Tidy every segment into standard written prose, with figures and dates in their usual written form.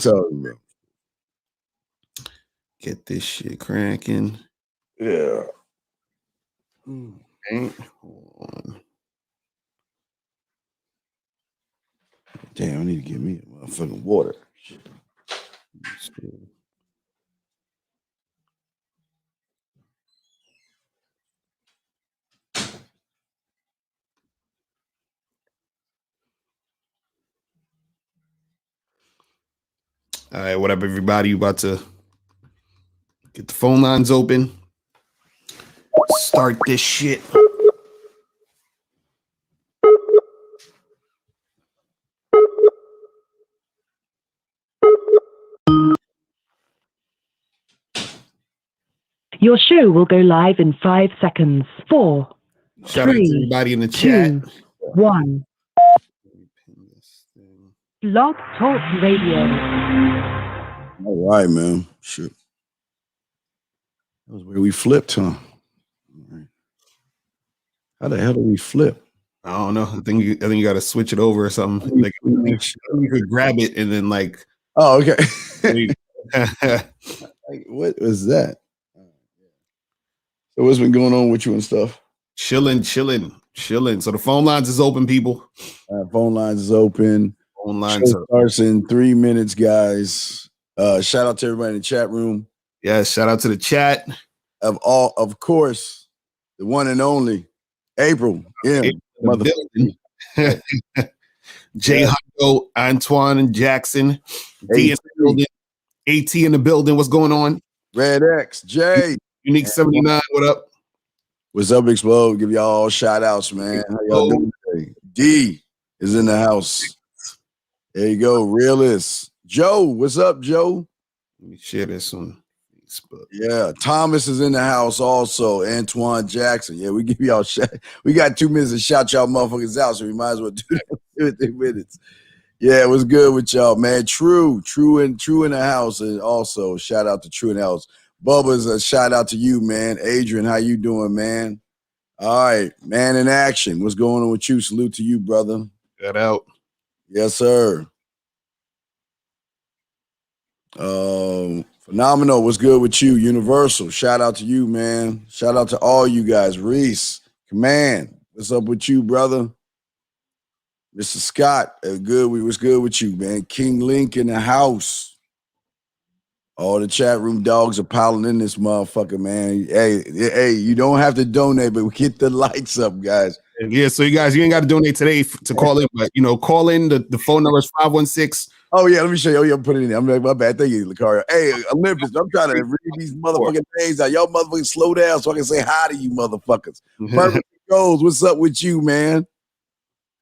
So, bro. Get this shit cracking. Yeah. Okay. Hold on. Damn, I need to get me a motherfucking water. Shit. All right, what up, everybody? You about to get the phone lines open. Start this shit. Your show will go live in 5 seconds. 4, Shout out to everybody in the chat. 2, 1. Blog Talk Radio. All right, man. Shit. That was where we flipped, huh? Right. How the hell did we flip? I don't know. I think you got to switch it over or something. Like you could grab it and then like. Oh, okay. Like, what was that? So what's been going on with you and stuff? Chilling. So the phone lines is open, people. Phone lines is open. Phone lines starts in 3 minutes, guys. Shout out to everybody in the chat room. Yeah, shout out to the chat. Of course, the one and only April. Yeah, motherfucker. J. Hundo, Antoine and Jackson. D in the building. AT in the building. What's going on? Red X, J. Unique 79. What up? What's up, Explode? Give y'all shout outs, man. How y'all doing today? D is in the house. There you go. Realist. Joe, what's up, Joe? Let me share this on Facebook. Yeah, Thomas is in the house also. Antoine Jackson. Yeah, we give y'all shout. We got 2 minutes to shout y'all motherfuckers out, so we might as well do that in 2 minutes. Yeah, it was good with y'all, man. True in the house, and also shout out to True in the house. Bubba's a shout out to you, man. Adrian, how you doing, man? All right, man in action. What's going on with you? Salute to you, brother. Got out. Yes, sir. Phenomenal. What's good with you? Universal. Shout out to you, man. Shout out to all you guys. Reese, Command. What's up with you, brother? Mr. Scott. What's good with you, man? King Link in the house. All the chat room dogs are piling in this motherfucker, man. Hey, you don't have to donate, but we get the lights up, guys. Yeah, so you guys, you ain't got to donate today to call in, but call in. The phone number is 516. Oh yeah, let me show you. Oh yeah, put it in there. I'm like, my bad. Thank you, Locario. Hey, Olympus, I'm trying to read these motherfucking names out. Y'all motherfuckers slow down so I can say hi to you motherfuckers. Perfect goes. What's up with you, man?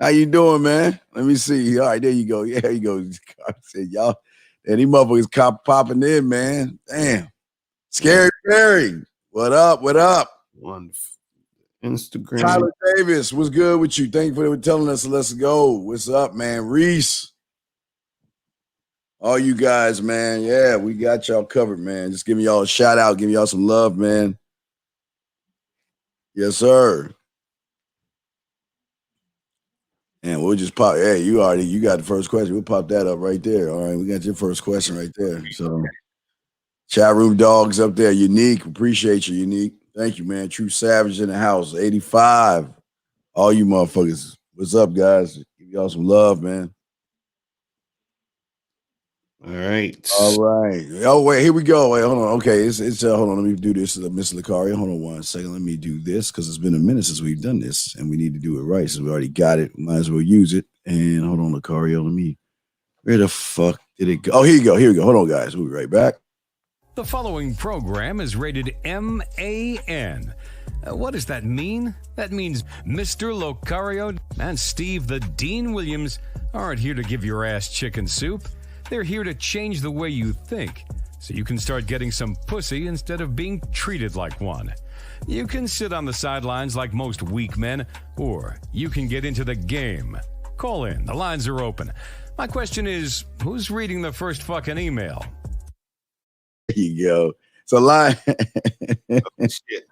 How you doing, man? Let me see. All right, there you go. Yeah, there you go. I said, y'all. And these motherfuckers popping in, man. Damn. Scary Barry. What up? On Instagram. Tyler Davis, what's good with you? Thank you for telling us. Let's go. What's up, man? Reese. All you guys, man. Yeah, we got y'all covered, man. Just giving y'all a shout out, giving y'all some love, man. Yes, sir. And we'll just pop. Hey, you got the first question. We'll pop that up right there. All right, we got your first question right there. So, chat room dogs up there. Unique, appreciate you, Unique. Thank you, man. True Savage in the house. 85. All you motherfuckers. What's up, guys? Give y'all some love, man. All right. Oh, wait, here we go. Wait, hold on. Okay, hold on. Let me do this. Mr. Locario. Hold on 1 second. Let me do this because it's been a minute since we've done this, and we need to do it right. Since we already got it, we might as well use it. And hold on, Locario. Where the fuck did it go? Oh, here you go. Here we go. Hold on, guys. We'll be right back. The following program is rated MAN. What does that mean? That means Mr. Locario and Steve the Dean Williams aren't here to give your ass chicken soup. They're here to change the way you think, so you can start getting some pussy instead of being treated like one. You can sit on the sidelines like most weak men, or you can get into the game. Call in. The lines are open. My question is, who's reading the first fucking email? There you go. So line. Shit.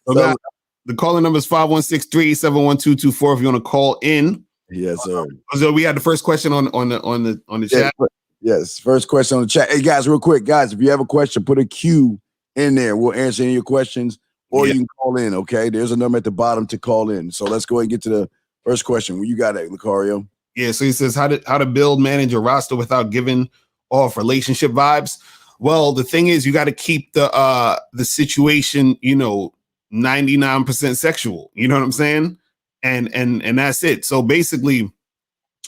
So the calling number is 516-387-1224 if you want to call in. Yes, sir. So we had the first question on the chat. Yes. First question on the chat. Hey, guys, real quick, guys, if you have a question, put a Q in there. We'll answer any of your questions, or you can call in, okay? There's a number at the bottom to call in. So let's go ahead and get to the first question. Well, you got it, Locario. Yeah, so he says how to build, manage a roster without giving off relationship vibes. Well, the thing is, you got to keep the situation, 99% sexual. You know what I'm saying? And that's it. So basically,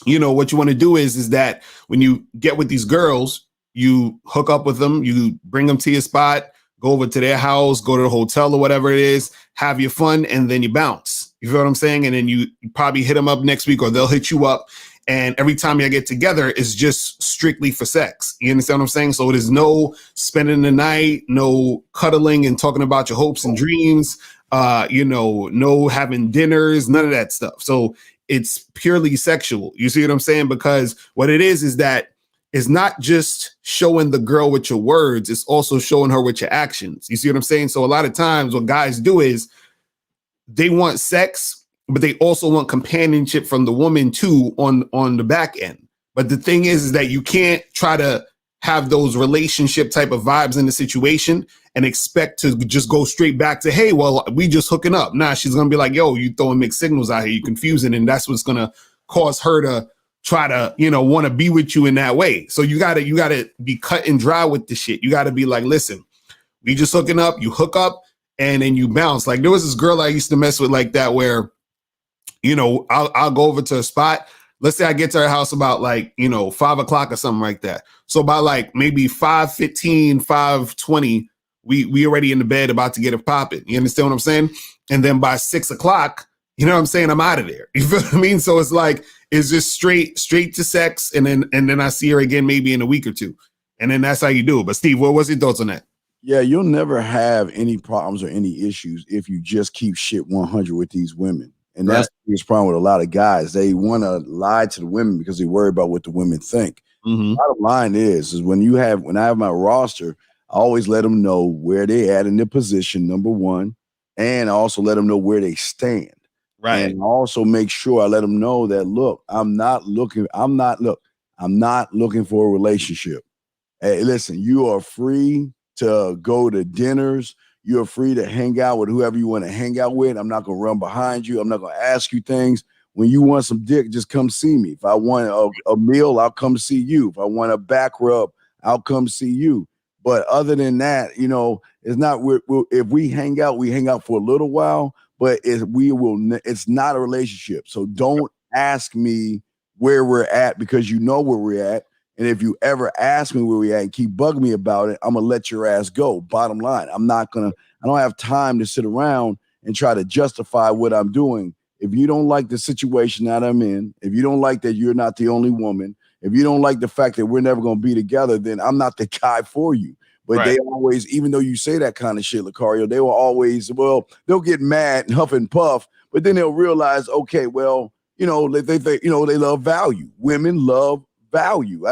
what you want to do is that when you get with these girls, you hook up with them, you bring them to your spot, go over to their house, go to the hotel or whatever it is, have your fun, and then you bounce. You feel what I'm saying? And then you probably hit them up next week, or they'll hit you up. And every time you get together, it's just strictly for sex. You understand what I'm saying? So there's no spending the night, no cuddling and talking about your hopes and dreams, no having dinners, none of that stuff. So it's purely sexual. You see what I'm saying? Because what it is that it's not just showing the girl with your words, it's also showing her with your actions. You see what I'm saying? So a lot of times what guys do is they want sex, but they also want companionship from the woman too on the back end. But the thing is that you can't try to have those relationship type of vibes in the situation and expect to just go straight back to, hey, well, we just hooking up. Nah, she's going to be like, yo, you throwing mixed signals out here. You confusing. And that's what's going to cause her to try to, want to be with you in that way. So you got to be cut and dry with the shit. You got to be like, listen, we just hooking up, you hook up and then you bounce. Like there was this girl I used to mess with like that where, I'll go over to a spot. Let's say I get to her house about 5 o'clock or something like that. So by maybe 5:15, 5:20, we already in the bed about to get it popping. You understand what I'm saying? And then by 6 o'clock, you know what I'm saying? I'm out of there. You feel what I mean? So it's just straight to sex. And then I see her again, maybe in a week or two. And then that's how you do it. But Steve, what was your thoughts on that? Yeah, you'll never have any problems or any issues if you just keep shit 100 with these women. And that's the biggest problem with a lot of guys. They want to lie to the women because they worry about what the women think. Mm-hmm. Bottom line is when I have my roster, I always let them know where they at in their position, number one, and I also let them know where they stand. Right. And also make sure I let them know that, look, I'm not looking for a relationship. Hey, listen, you are free to go to dinners. You're free to hang out with whoever you want to hang out with. I'm not going to run behind you. I'm not going to ask you things. When you want some dick, just come see me. If I want a meal, I'll come see you. If I want a back rub, I'll come see you. But other than that, it's not. If we hang out for a little while. But it's not a relationship. So don't ask me where we're at because you know where we're at. And if you ever ask me where we're at and keep bugging me about it, I'm going to let your ass go. Bottom line, I don't have time to sit around and try to justify what I'm doing. If you don't like the situation that I'm in, if you don't like that you're not the only woman, if you don't like the fact that we're never going to be together, then I'm not the guy for you. But They always, even though you say that kind of shit, Locario, they will always, they'll get mad and huff and puff, but then they'll realize, okay, well, they love value. Women love value.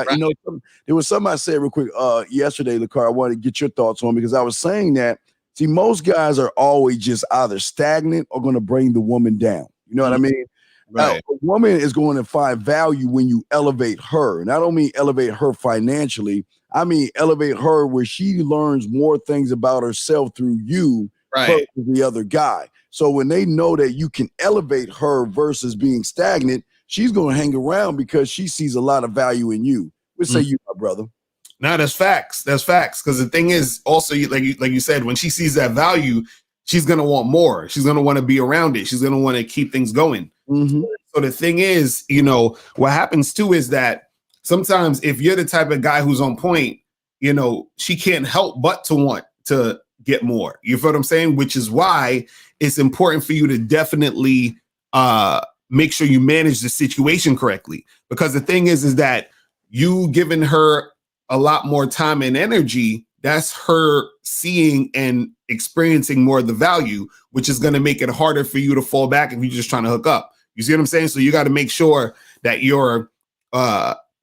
There was something I said real quick yesterday, Locario, I wanted to get your thoughts on because I was saying that, see, most guys are always just either stagnant or going to bring the woman down. You know what I mean? Right. A woman is going to find value when you elevate her. And I don't mean elevate her financially. I mean, elevate her where she learns more things about herself through you versus the other guy. So when they know that you can elevate her versus being stagnant, she's going to hang around because she sees a lot of value in you. What say you, my brother? No, that's facts. That's facts. Because the thing is also, like you said, when she sees that value, she's going to want more. She's going to want to be around it. She's going to want to keep things going. Mm-hmm. So the thing is, what happens too is that sometimes if you're the type of guy who's on point, she can't help but to want to get more. You feel what I'm saying? Which is why it's important for you to definitely make sure you manage the situation correctly. Because the thing is that you giving her a lot more time and energy, that's her seeing and experiencing more of the value, which is going to make it harder for you to fall back if you're just trying to hook up. You see what I'm saying? So you got to make sure that you're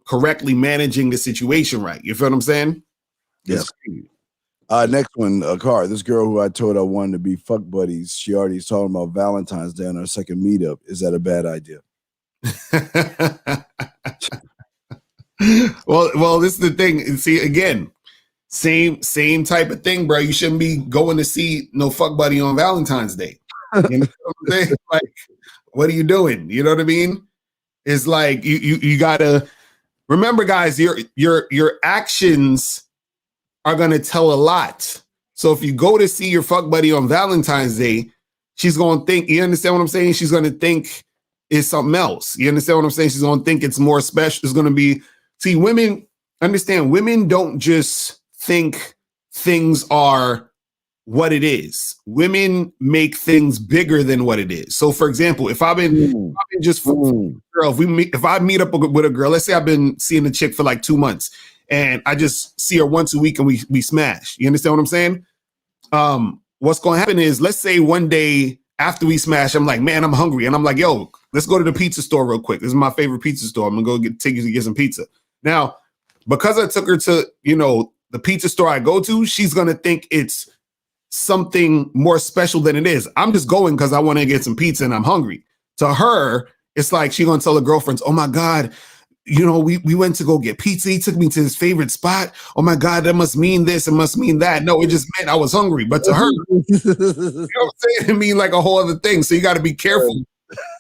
correctly managing the situation right. You feel what I'm saying? Yes. Next one, Car. This girl who I told I wanted to be fuck buddies, she already is talking about Valentine's Day on our second meetup. Is that a bad idea? Well, this is the thing. And see, again, same type of thing, bro. You shouldn't be going to see no fuck buddy on Valentine's Day. You know what I'm saying? Like, what are you doing? You know what I mean? It's like you gotta remember, guys. Your actions are gonna tell a lot. So if you go to see your fuck buddy on Valentine's Day, she's gonna think. You understand what I'm saying? She's gonna think it's something else. You understand what I'm saying? She's gonna think it's more special. It's gonna be. See, women understand. Women don't just think things are what it is. Women make things bigger than what it is. So, for example, if I've been just girl, if I meet up with a girl, let's say I've been seeing the chick for like 2 months, and I just see her once a week and we smash. You understand what I'm saying? What's going to happen is, let's say one day after we smash, I'm like, man, I'm hungry, and I'm like, yo, let's go to the pizza store real quick. This is my favorite pizza store. I'm gonna take you to get some pizza. Now, because I took her to the pizza store I go to, she's gonna think it's something more special than it is. I'm just going because I want to get some pizza and I'm hungry. To her, it's like she's gonna tell her girlfriends, oh my God, we went to go get pizza. He took me to his favorite spot. Oh my God, that must mean this. It must mean that. No, it just meant I was hungry. But to her, you know what I'm saying? It mean like a whole other thing. So you got to be careful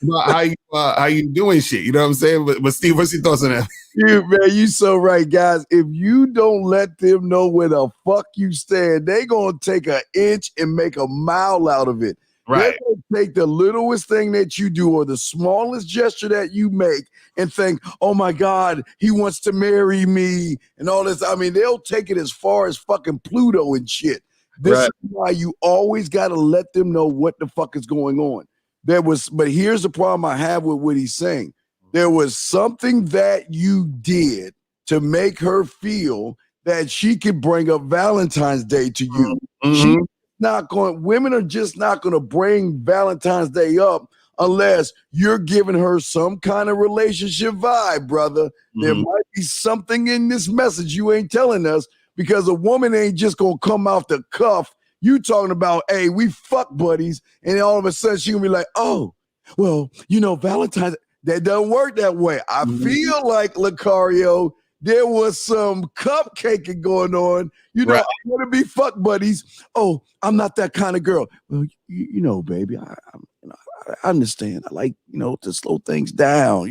about how you doing shit. You know what I'm saying? But Steve, what's your thoughts on that? You so right, guys. If you don't let them know where the fuck you stand, they gonna take an inch and make a mile out of it. Right. They're gonna take the littlest thing that you do or the smallest gesture that you make and think, oh my God, he wants to marry me and all this. I mean, they'll take it as far as fucking Pluto and shit. This is why you always gotta let them know what the fuck is going on. But here's the problem I have with what he's saying. There was something that you did to make her feel that she could bring up Valentine's Day to you. Mm-hmm. Women are just not going to bring Valentine's Day up unless you're giving her some kind of relationship vibe, brother. Mm-hmm. There might be something in this message you ain't telling us, because a woman ain't just going to come off the cuff. You talking about, hey, we fuck buddies, and then all of a sudden she gonna be like, oh, well, Valentine's. That doesn't work that way. I feel like, Locario, there was some cupcaking going on. I want to be fuck buddies. Oh, I'm not that kind of girl. Well, baby, I understand. I like, to slow things down.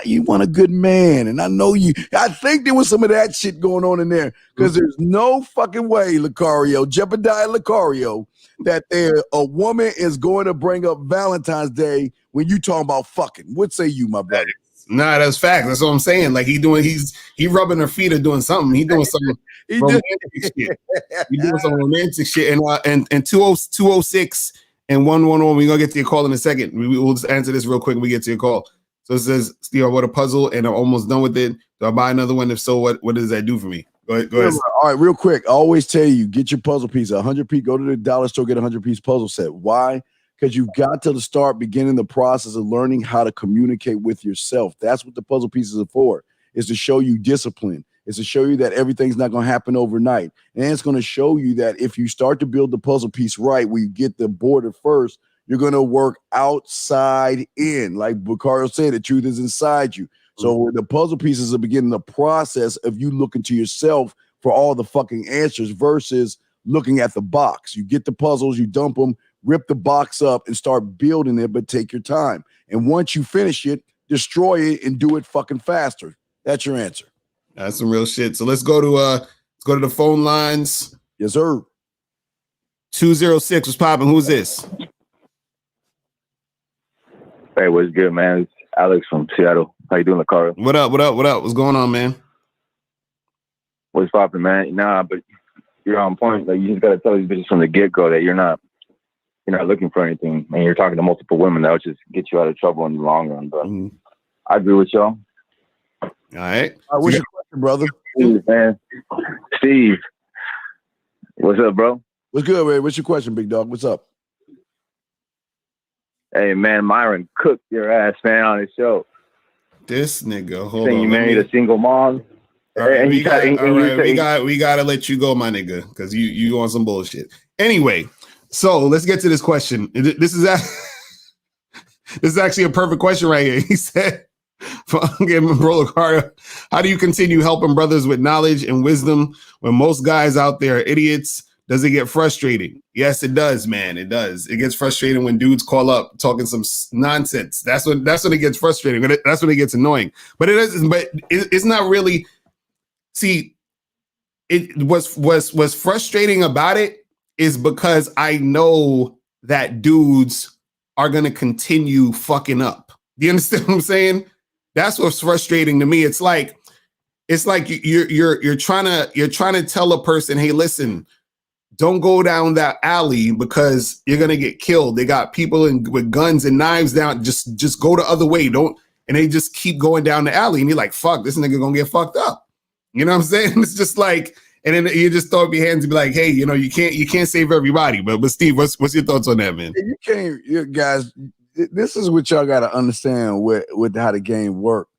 You want a good man, and I know you. I think there was some of that shit going on in there, because there's no fucking way, Locario, that a woman is going to bring up Valentine's Day when you talking about fucking. What say you, my brother? Nah, that's facts. That's what I'm saying. Like he rubbing her feet or doing something. He doing something romantic shit. He doing some romantic shit. And 206 and 111. We're gonna get to your call in a second. We'll just answer this real quick when we get to your call. So it says, Steve, what a puzzle, and I'm almost done with it. Do I buy another one? If so, what does that do for me? Go ahead. All right, real quick. I always tell you, get your puzzle piece, 100 piece. Go to the dollar store, get a 100-piece puzzle set. Why? Because you've got to start beginning the process of learning how to communicate with yourself. That's what the puzzle pieces are for, is to show you discipline. It's to show you that everything's not going to happen overnight. And it's going to show you that if you start to build the puzzle piece right, where you get the border first, you're going to work outside in. Like Locario said, the truth is inside you. So the puzzle pieces are beginning the process of you looking to yourself for all the fucking answers versus looking at the box. You get the puzzles, you dump them, rip the box up and start building it, but take your time. And once you finish it, destroy it and do it fucking faster. That's your answer. That's some real shit. So let's go to the phone lines. Yes, sir. 206 was popping. Who's this? Hey, what's good, man? It's Alex from Seattle. How you doing, Locario? What up? What's going on, man? What's popping, man? Nah, but you're on point. Like, you just gotta tell these bitches from the get-go that you're not looking for anything, and you're talking to multiple women. That'll just get you out of trouble in the long run. But I agree with y'all. All right. What's your question, brother? Steve, man. Steve, what's up, bro? What's good, man? What's your question, big dog? What's up? Hey, man, Myron cooked your ass, man, on his show. This nigga, hold saying on. you married a single mom. All right, we gotta let you go, my nigga, because you on some bullshit. Anyway, so let's get to this question. This is actually a perfect question right here. He said, Bro Locario, how do you continue helping brothers with knowledge and wisdom when most guys out there are idiots? Does it get frustrating? Yes, it does, man. It does. It gets frustrating when dudes call up talking some nonsense. That's when it gets frustrating. That's when it gets annoying. But it is. But it's not really. See, it was frustrating about it is because I know that dudes are gonna continue fucking up. Do you understand what I'm saying? That's what's frustrating to me. It's like you're trying to tell a person, hey, listen, don't go down that alley because you're gonna get killed. They got people with guns and knives down. Just go the other way. Don't, and they just keep going down the alley, and you're like, fuck, this nigga gonna get fucked up. You know what I'm saying? It's just like, and then you just throw up your hands and be like, hey, you know, you can't save everybody. But Steve, what's your thoughts on that, man? You can't, you guys. This is what y'all got to understand with how the game works.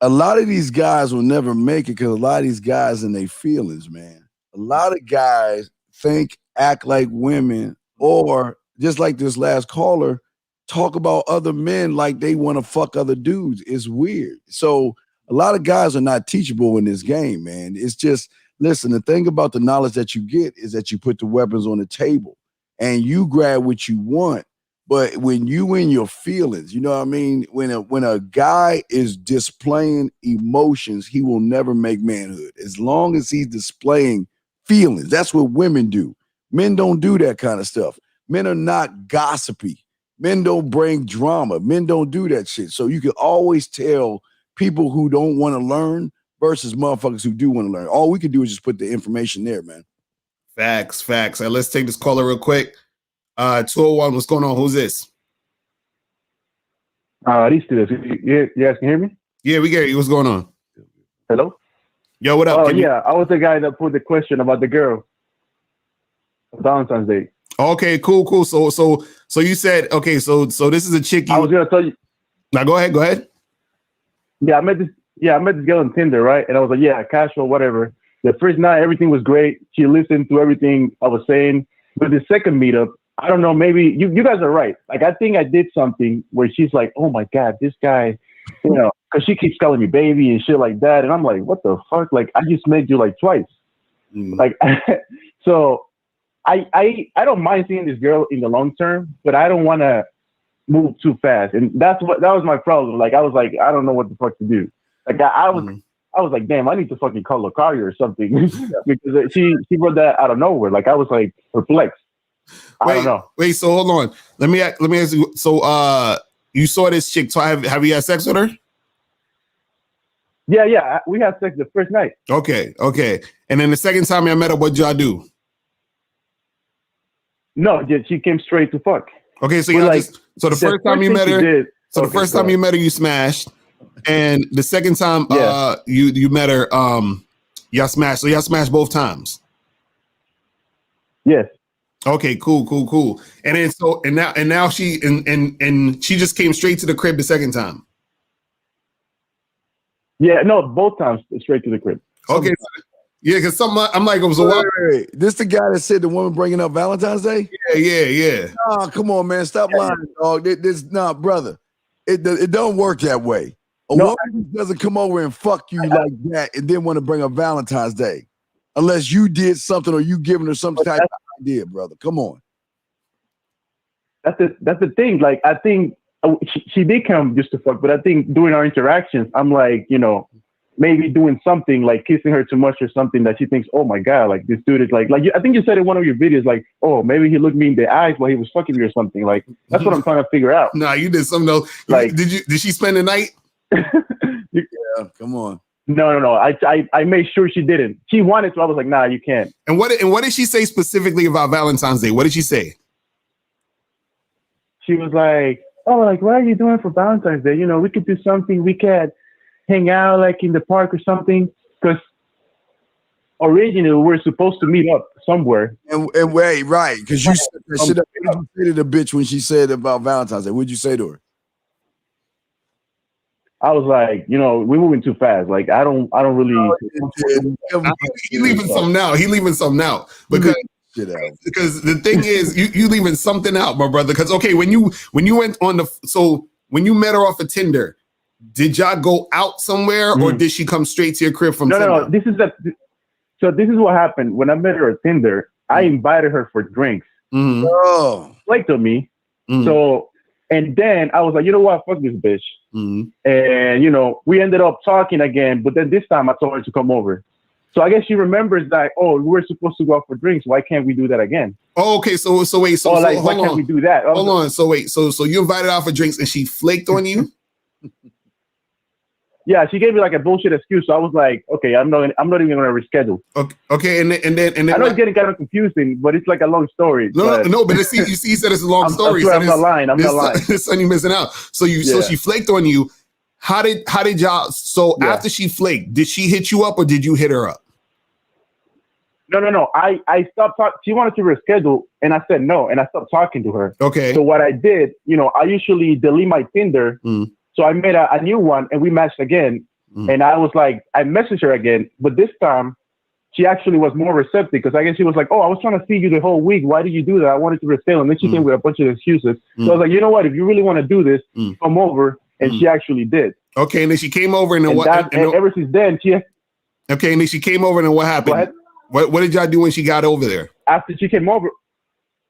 A lot of these guys will never make it because a lot of these guys in their feelings, man. A lot of guys act like women, or just like this last caller, talk about other men like they want to fuck other dudes. It's weird. So a lot of guys are not teachable in this game, man. It's just, listen, the thing about the knowledge that you get is that you put the weapons on the table and you grab what you want. But when you in your feelings, you know what I mean? When a guy is displaying emotions, he will never make manhood. As long as he's displaying feelings, that's what women do. Men don't do that kind of stuff. Men are not gossipy. Men don't bring drama. Men don't do that shit. So you can always tell people who don't want to learn versus motherfuckers who do want to learn. All we can do is just put the information there, man. Facts. All right, let's take this caller real quick. 201, what's going on? Who's this? These two. You guys can hear me? Yeah, we get you. What's going on? Hello? Yo, what up? Oh, yeah. I was the guy that put the question about the girl. Valentine's Day. Okay, cool. So you said, okay, so this is a chick. I was going to tell you. Now, go ahead. Yeah, I met this girl on Tinder, right? And I was like, yeah, casual, whatever. The first night, everything was great. She listened to everything I was saying. But the second meetup, I don't know, maybe you guys are right. Like, I think I did something where she's like, oh my God, this guy, you know, because she keeps calling me baby and shit like that. And I'm like, what the fuck? Like, I just met you like twice. Like, so I don't mind seeing this girl in the long term, but I don't want to move too fast. And that was my problem. Like, I was like, I don't know what the fuck to do. Like, I was like, damn, I need to fucking call Locario or something because she brought that out of nowhere. Like, I was like perplexed. I don't know. Wait, so hold on. Let me ask you. So, you saw this chick. So have you had sex with her? Yeah. We had sex the first night. Okay. And then the second time I met her, what'd y'all do? No, she came straight to fuck. Okay, so the first time you met her, the first time you met her, you smashed, and the second time, you met her, y'all smashed. So y'all smashed both times. Yes. Okay, cool. And then now she she just came straight to the crib the second time. Yeah, no, both times straight to the crib. Okay, yeah, because I'm like, wait. This the guy that said the woman bringing up Valentine's Day? Yeah. Oh, come on, man, stop lying, dog. Brother, it don't work that way. A woman doesn't come over and fuck you like that and then want to bring up Valentine's Day, unless you did something or you giving her some type of idea, brother. Come on. That's the thing. Like, I think she did come just to fuck, but I think during our interactions, I'm like, you know, maybe doing something like kissing her too much or something that she thinks, oh my God, like this dude is like I think you said in one of your videos, like, oh, maybe he looked me in the eyes while he was fucking me or something. Like, that's what I'm trying to figure out. Nah, you did something else. Like, did she spend the night? Yeah, come on. No. I made sure she didn't. She wanted to. I was like, nah, you can't. And what did she say specifically about Valentine's Day? What did she say? She was like, oh, like, what are you doing for Valentine's Day? You know, we could do something. We could hang out like in the park or something. Because originally we were supposed to meet up somewhere. And wait, right? Because you said that shit up. What did you say to the bitch when she said about Valentine's Day? What'd you say to her? I was like, you know, we're moving too fast. Like, I don't really. He leaving something out because the thing is, you leaving something out, my brother. Because okay, when you went on when you met her off of Tinder, Did y'all go out somewhere, or did she come straight to your crib from Tinder? No. This is what happened. When I met her at Tinder, I invited her for drinks. Oh, Flaked on me. So, and then I was like, you know what? Fuck this bitch. And, you know, we ended up talking again. But then this time I told her to come over. So I guess she remembers that, oh, we were supposed to go out for drinks. Why can't we do that again? Oh, okay. So wait. So like, why hold can't we do that? Hold on. So wait. So you invited her out for drinks and she flaked on you? Yeah, she gave me like a bullshit excuse. So I was like, okay, I'm not even going to reschedule. Okay, and then I know it's getting kind of confusing, but it's like a long story. No, but you see, you said it's a long story. I'm not lying. I'm not lying. This son, you missing out. So she flaked on you. How did y'all? So after she flaked, did she hit you up or did you hit her up? No. I stopped talking. She wanted to reschedule, and I said no, and I stopped talking to her. Okay. So what I did, you know, I usually delete my Tinder. So I made a new one, and we matched again. And I was like, I messaged her again, but this time she actually was more receptive because I guess she was like, oh, I was trying to see you the whole week. Why did you do that? I wanted to reschedule. And then she came with a bunch of excuses. So I was like, you know what? If you really want to do this, come over. And she actually did. Okay, and then she came over, and then what? And ever since then, okay, and then she came over, and then what happened? What did y'all do when she got over there? After she came over,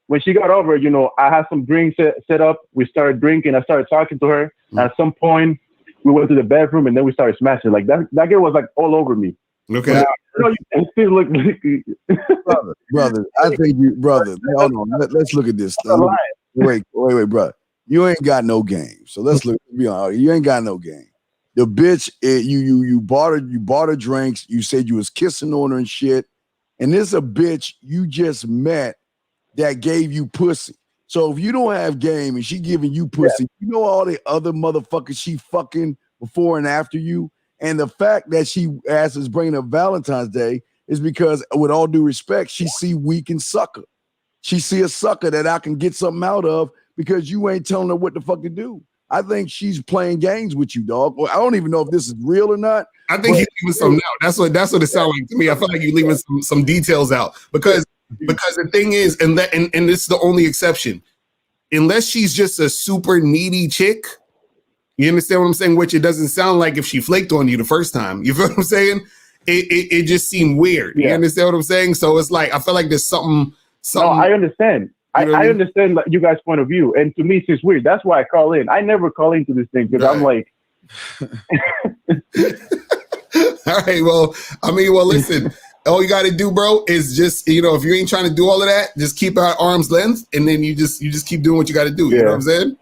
when she got over, you know, I had some drinks set up. We started drinking. I started talking to her. At some point, we went to the bedroom, and then we started smashing. Like that girl was like all over me. Okay. You know, you can still look. brother. I think you, brother. Hold on. Let's look at this. Wait, brother. You ain't got no game. So let's be honest. You ain't got no game. The bitch, you bought her drinks. You said you was kissing on her and shit. And this a bitch you just met that gave you pussy. So if you don't have game and she giving you pussy, you know all the other motherfuckers she fucking before and after you. And the fact that she asked us bringing up Valentine's Day is because, with all due respect, she see weak and sucker. She see a sucker that I can get something out of because you ain't telling her what the fuck to do. I think she's playing games with you, dog. Well, I don't even know if this is real or not. I think you're leaving something out. That's what it sounds like to me. I feel like you're leaving some details out because the thing is, and this is the only exception, unless she's just a super needy chick. You understand what I'm saying? Which it doesn't sound like if she flaked on you the first time. You feel what I'm saying? It just seemed weird. You understand what I'm saying? So it's like I feel like there's something. No, I understand. I understand you guys' point of view, and to me, it's just weird. That's why I call in. I never call into this thing because I'm like. All right. Well, listen. All you got to do, bro, is just, you know, if you ain't trying to do all of that, just keep our arm's length, and then you just keep doing what you got to do. You know what I'm saying?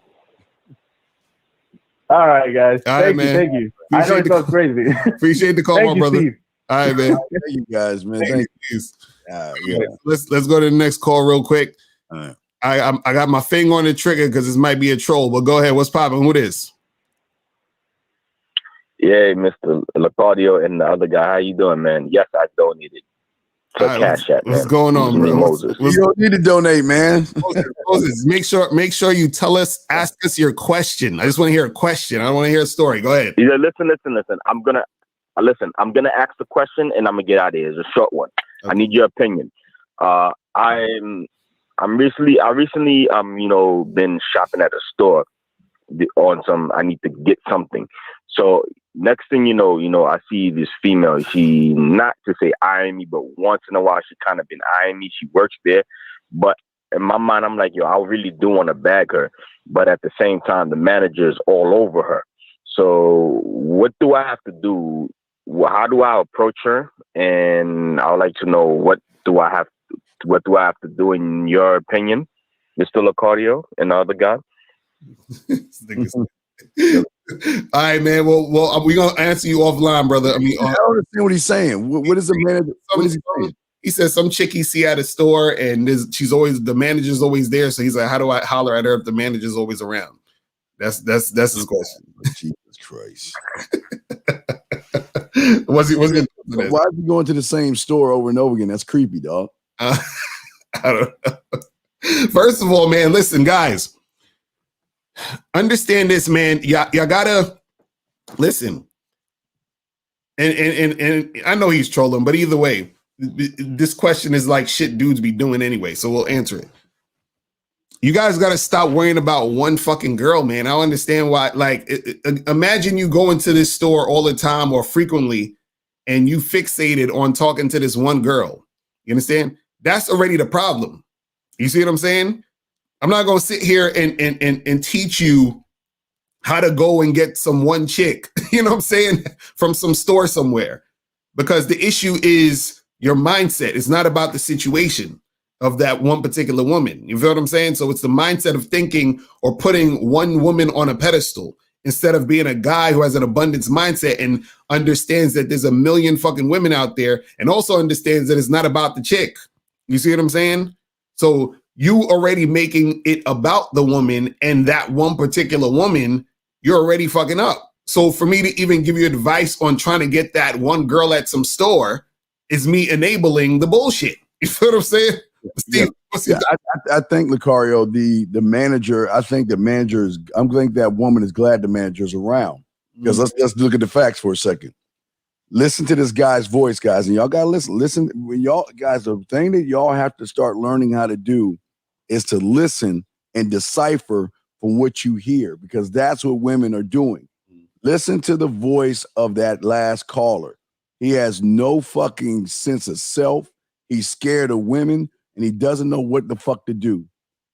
All right, guys. All right, man. Thank you. I know it sounds crazy. Appreciate the call, my brother. Steve. All right, man. Thank you guys, man. Thank you. Yeah. Let's go to the next call real quick. All right. I got my finger on the trigger because this might be a troll, but go ahead. What's popping? Who this? Yeah, Mr. Locario and the other guy. How you doing, man? Yes, I donated to Cash App. What's going on, bro? Moses. You don't need to donate, man. Moses, make sure you ask us your question. I just want to hear a question. I don't want to hear a story. Go ahead. Yeah, listen. I'm gonna ask the question and I'm gonna get out of here. It's a short one. Okay. I need your opinion. I recently been shopping at a store on some. I need to get something. So next thing you know, I see this female. She, not to say eyeing me, but once in a while she kind of been eyeing me. She works there, but in my mind, I'm like, yo, I really do want to bag her, but at the same time, the manager's all over her. So what do I have to do? How do I approach her? And I would like to know what do I have to do in your opinion, Mr. Locario and the other guy? All right, man. Well, we're gonna answer you offline, brother. I mean, I don't understand what he's saying. What is the manager? What is he saying? He says some chick he see at a store, and the manager's always there. So he's like, how do I holler at her if the manager's always around? That's his question. Jesus Christ. Why is he going to the same store over and over again? That's creepy, dog. I don't know. First of all, man, listen, guys. Understand this, man. Y'all gotta listen. And I know he's trolling, but either way, this question is like shit dudes be doing anyway, so we'll answer it. You guys got to stop worrying about one fucking girl, man. I don't understand why. Like, imagine you go into this store all the time or frequently, and you fixated on talking to this one girl. You understand? That's already the problem. You see what I'm saying? I'm not gonna sit here and teach you how to go and get some one chick, you know what I'm saying, from some store somewhere. Because the issue is your mindset. It's not about the situation of that one particular woman. You feel what I'm saying? So it's the mindset of thinking or putting one woman on a pedestal instead of being a guy who has an abundance mindset and understands that there's a million fucking women out there and also understands that it's not about the chick. You see what I'm saying? So you already making it about the woman and that one particular woman, you're already fucking up. So for me to even give you advice on trying to get that one girl at some store is me enabling the bullshit. You feel what I'm saying? Steve, I think Locario, the manager, I think the manager is, I think that woman is glad the manager's around. Because let's look at the facts for a second. Listen to this guy's voice, guys, and y'all gotta listen. When y'all guys, the thing that y'all have to start learning how to do is to listen and decipher from what you hear, because that's what women are doing. Listen to the voice of that last caller. He has no fucking sense of self. He's scared of women, and he doesn't know what the fuck to do.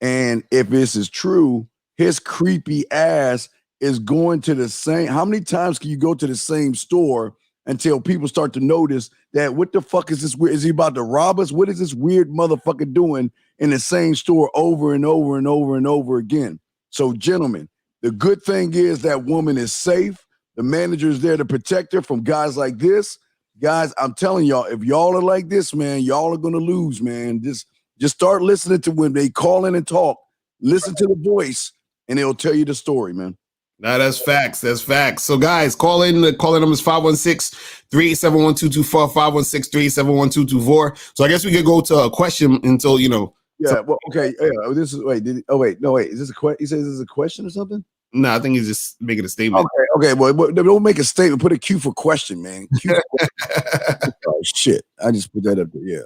And if this is true, his creepy ass is going to the same. How many times can you go to the same store until people start to notice that what the fuck is this weird? Is he about to rob us? What is this weird motherfucker doing in the same store over and over and over and over again? So, gentlemen, the good thing is that woman is safe. The manager is there to protect her from guys like this. Guys, I'm telling y'all, if y'all are like this, man, y'all are gonna lose, man. Just start listening to when they call in and talk. Listen to the voice, and it'll tell you the story, man. Nah, that's facts. That's facts. So, guys, call in. The calling number is 516-387-1224, 516-387-1224. So I guess we could go to a question until, you know. Yeah, well, okay. Yeah, this is, wait, is this a question? He says this is a question or something? No, I think he's just making a statement. Okay, well, don't make a statement. Put a Q for question, man. Q for question. Oh, shit. I just put that up there, yeah.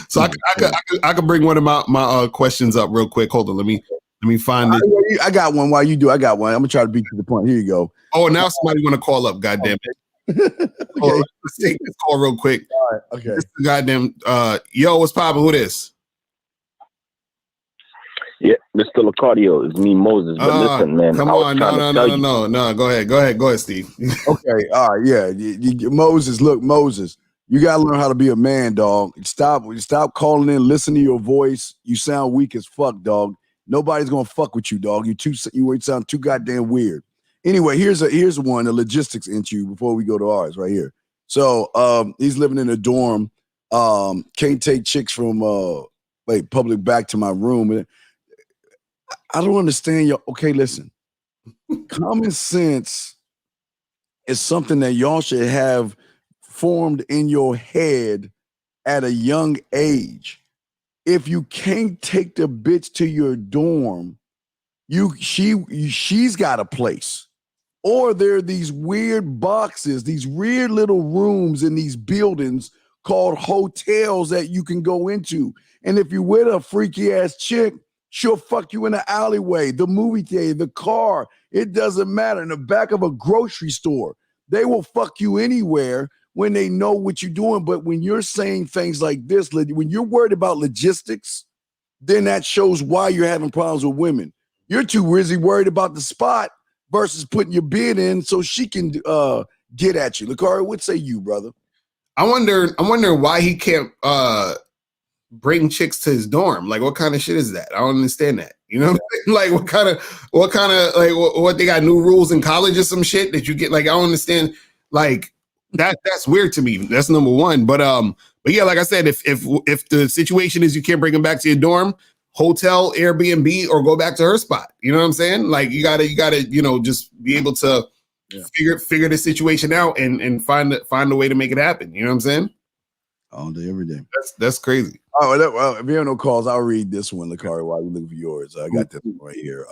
So I could bring one of my questions up real quick. Hold on, let me find it. I got one. While you do, I got one. I'm gonna try to beat to the point. Here you go. Oh, now somebody want to call up. Goddamn it! Okay. Oh, let's take this call real quick. All right. Okay. This is goddamn. Yo, what's poppin'? Who this? Yeah, Mr. Locario, it's me, Moses. But listen, man. Come on, no. Go ahead, Steve. Okay. All right. Yeah. Moses. Look, Moses. You gotta learn how to be a man, dog. Stop calling in. Listen to your voice. You sound weak as fuck, dog. Nobody's gonna fuck with you, dog. You sound too goddamn weird. Anyway, here's one, the logistics into before we go to ours right here. So he's living in a dorm. Can't take chicks from public back to my room. I don't understand y'all. Okay, listen. Common sense is something that y'all should have formed in your head at a young age. If you can't take the bitch to your dorm, she's got a place. Or there are these weird boxes, these weird little rooms in these buildings called hotels that you can go into. And if you're with a freaky ass chick, she'll fuck you in the alleyway, the movie theater, the car. It doesn't matter. In the back of a grocery store, they will fuck you anywhere when they know what you're doing. But when you're saying things like this, when you're worried about logistics, then that shows why you're having problems with women. You're too busy worried about the spot versus putting your bid in so she can get at you. Locario, what say you, brother? I wonder why he can't bring chicks to his dorm. Like, what kind of shit is that? I don't understand that. You know, like what kind of like what they got new rules in college or some shit that you get? Like, I don't understand. Like that's weird to me. That's number one. But yeah, like I said, if the situation is you can't bring them back to your dorm, hotel, Airbnb, or go back to her spot. You know what I'm saying? Like you gotta, just be able to figure the situation out and find a way to make it happen. You know what I'm saying? All day, every day. That's crazy. Oh, well, if you have no calls, I'll read this one, Locario, while you look for yours. I got this one right here.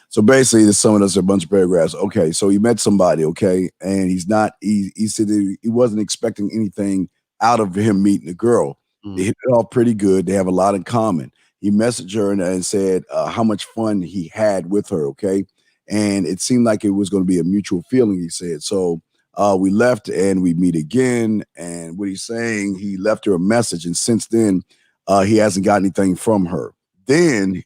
So basically, this summed us a bunch of paragraphs. Okay, so he met somebody, okay, and he said that he wasn't expecting anything out of him meeting the girl. They hit it off pretty good. They have a lot in common. he messaged her and said how much fun he had with her. Okay. And it seemed like it was going to be a mutual feeling, he said. So we left and we meet again. And what he's saying, he left her a message. And since then, he hasn't got anything from her. Then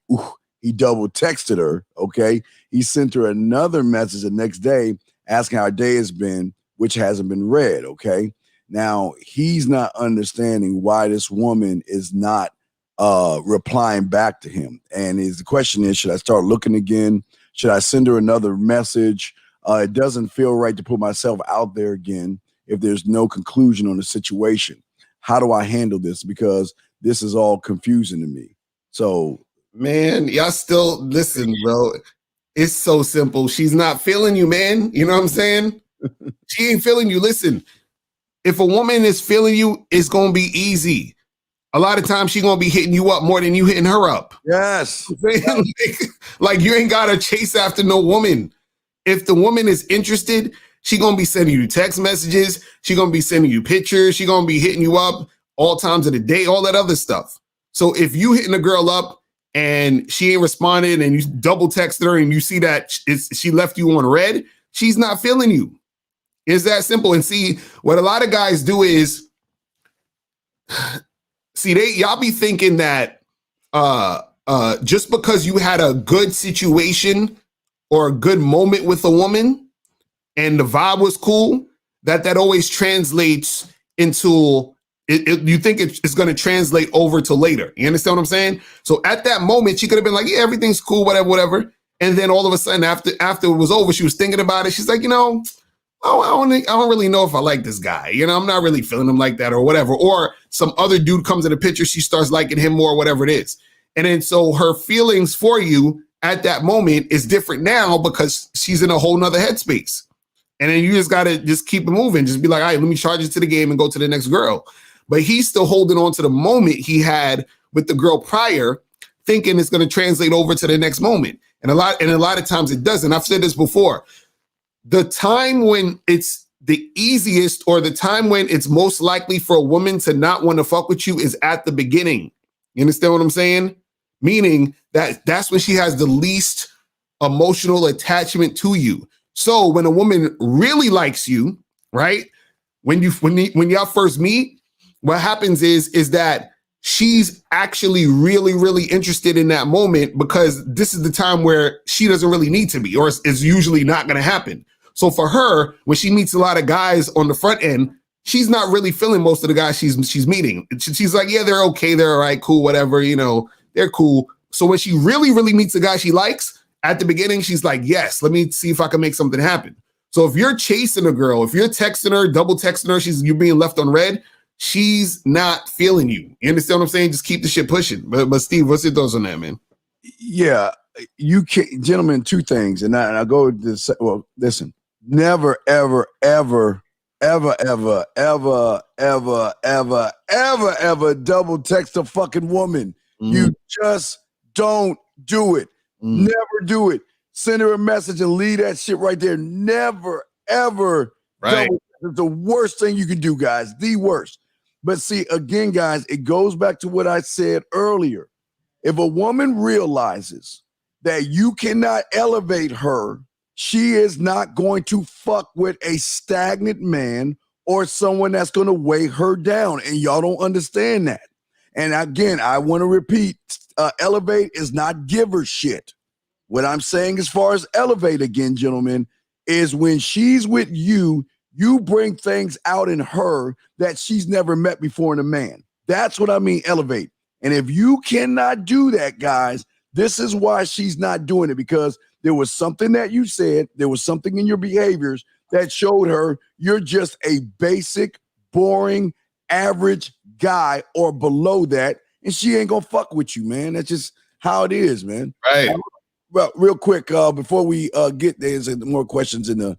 he double texted her. Okay. He sent her another message the next day asking how her day has been, which hasn't been read. Okay. Now he's not understanding why this woman is not replying back to him. And the question is, should I start looking again? Should I send her another message? It doesn't feel right to put myself out there again if there's no conclusion on the situation. How do I handle this? Because this is all confusing to me. So, man, y'all still listen, bro. It's so simple. She's not feeling you, man. You know what I'm saying? She ain't feeling you. Listen, if a woman is feeling you, it's going to be easy. A lot of times she's going to be hitting you up more than you hitting her up. Yes. Like you ain't got to chase after no woman. If the woman is interested, she going to be sending you text messages. She going to be sending you pictures. She going to be hitting you up all times of the day, all that other stuff. So if you hitting a girl up and she ain't responded and you double text her and you see that she left you on red, she's not feeling you. It's that simple. And see, what a lot of guys do is, y'all be thinking that just because you had a good situation or a good moment with a woman and the vibe was cool, that always translates into you think it's going to translate over to later. You understand what I'm saying? So at that moment, she could have been like, yeah, everything's cool, whatever. And then all of a sudden, after it was over, she was thinking about it. She's like, I don't really know if I like this guy. I'm not really feeling him like that or whatever. Or some other dude comes in the picture, she starts liking him more, whatever it is. And then so her feelings for you at that moment is different now because she's in a whole nother headspace. And then you just got to just keep it moving. Just be like, all right, let me charge it to the game and go to the next girl. But he's still holding on to the moment he had with the girl prior, thinking it's going to translate over to the next moment. And a lot of times it doesn't. I've said this before. The time when it's the easiest or the time when it's most likely for a woman to not want to fuck with you is at the beginning. You understand what I'm saying? Meaning that's when she has the least emotional attachment to you. So when a woman really likes you, right? When y'all first meet, what happens is that she's actually really, really interested in that moment because this is the time where she doesn't really need to be, or it's usually not going to happen. So for her, when she meets a lot of guys on the front end, she's not really feeling most of the guys she's meeting. She's like, yeah, they're okay. They're all right, cool, whatever, they're cool. So when she really, really meets a guy she likes, at the beginning, she's like, yes, let me see if I can make something happen. So if you're chasing a girl, if you're texting her, double texting her, you're being left on red, she's not feeling you. You understand what I'm saying? Just keep the shit pushing. But Steve, what's your thoughts on that, man? Yeah, you can't, gentlemen, two things. And I go to this, well, listen, never, ever, ever, ever, ever, ever, ever, ever, ever, ever double text a fucking woman. You just don't do it. Never do it. Send her a message and leave that shit right there. Never, ever. Right. It's the worst thing you can do, guys. The worst. But see, again, guys, it goes back to what I said earlier. If a woman realizes that you cannot elevate her, she is not going to fuck with a stagnant man or someone that's going to weigh her down. And y'all don't understand that. And again, I want to repeat, elevate is not giver shit. What I'm saying as far as elevate again, gentlemen, is when she's with you, you bring things out in her that she's never met before in a man. That's what I mean, elevate. And if you cannot do that, guys, this is why she's not doing it, because there was something that you said, there was something in your behaviors that showed her you're just a basic, boring, average guy or below that, and she ain't gonna fuck with you, man. That's just how it is, man. Right. Well, real quick, before we get there's more questions in the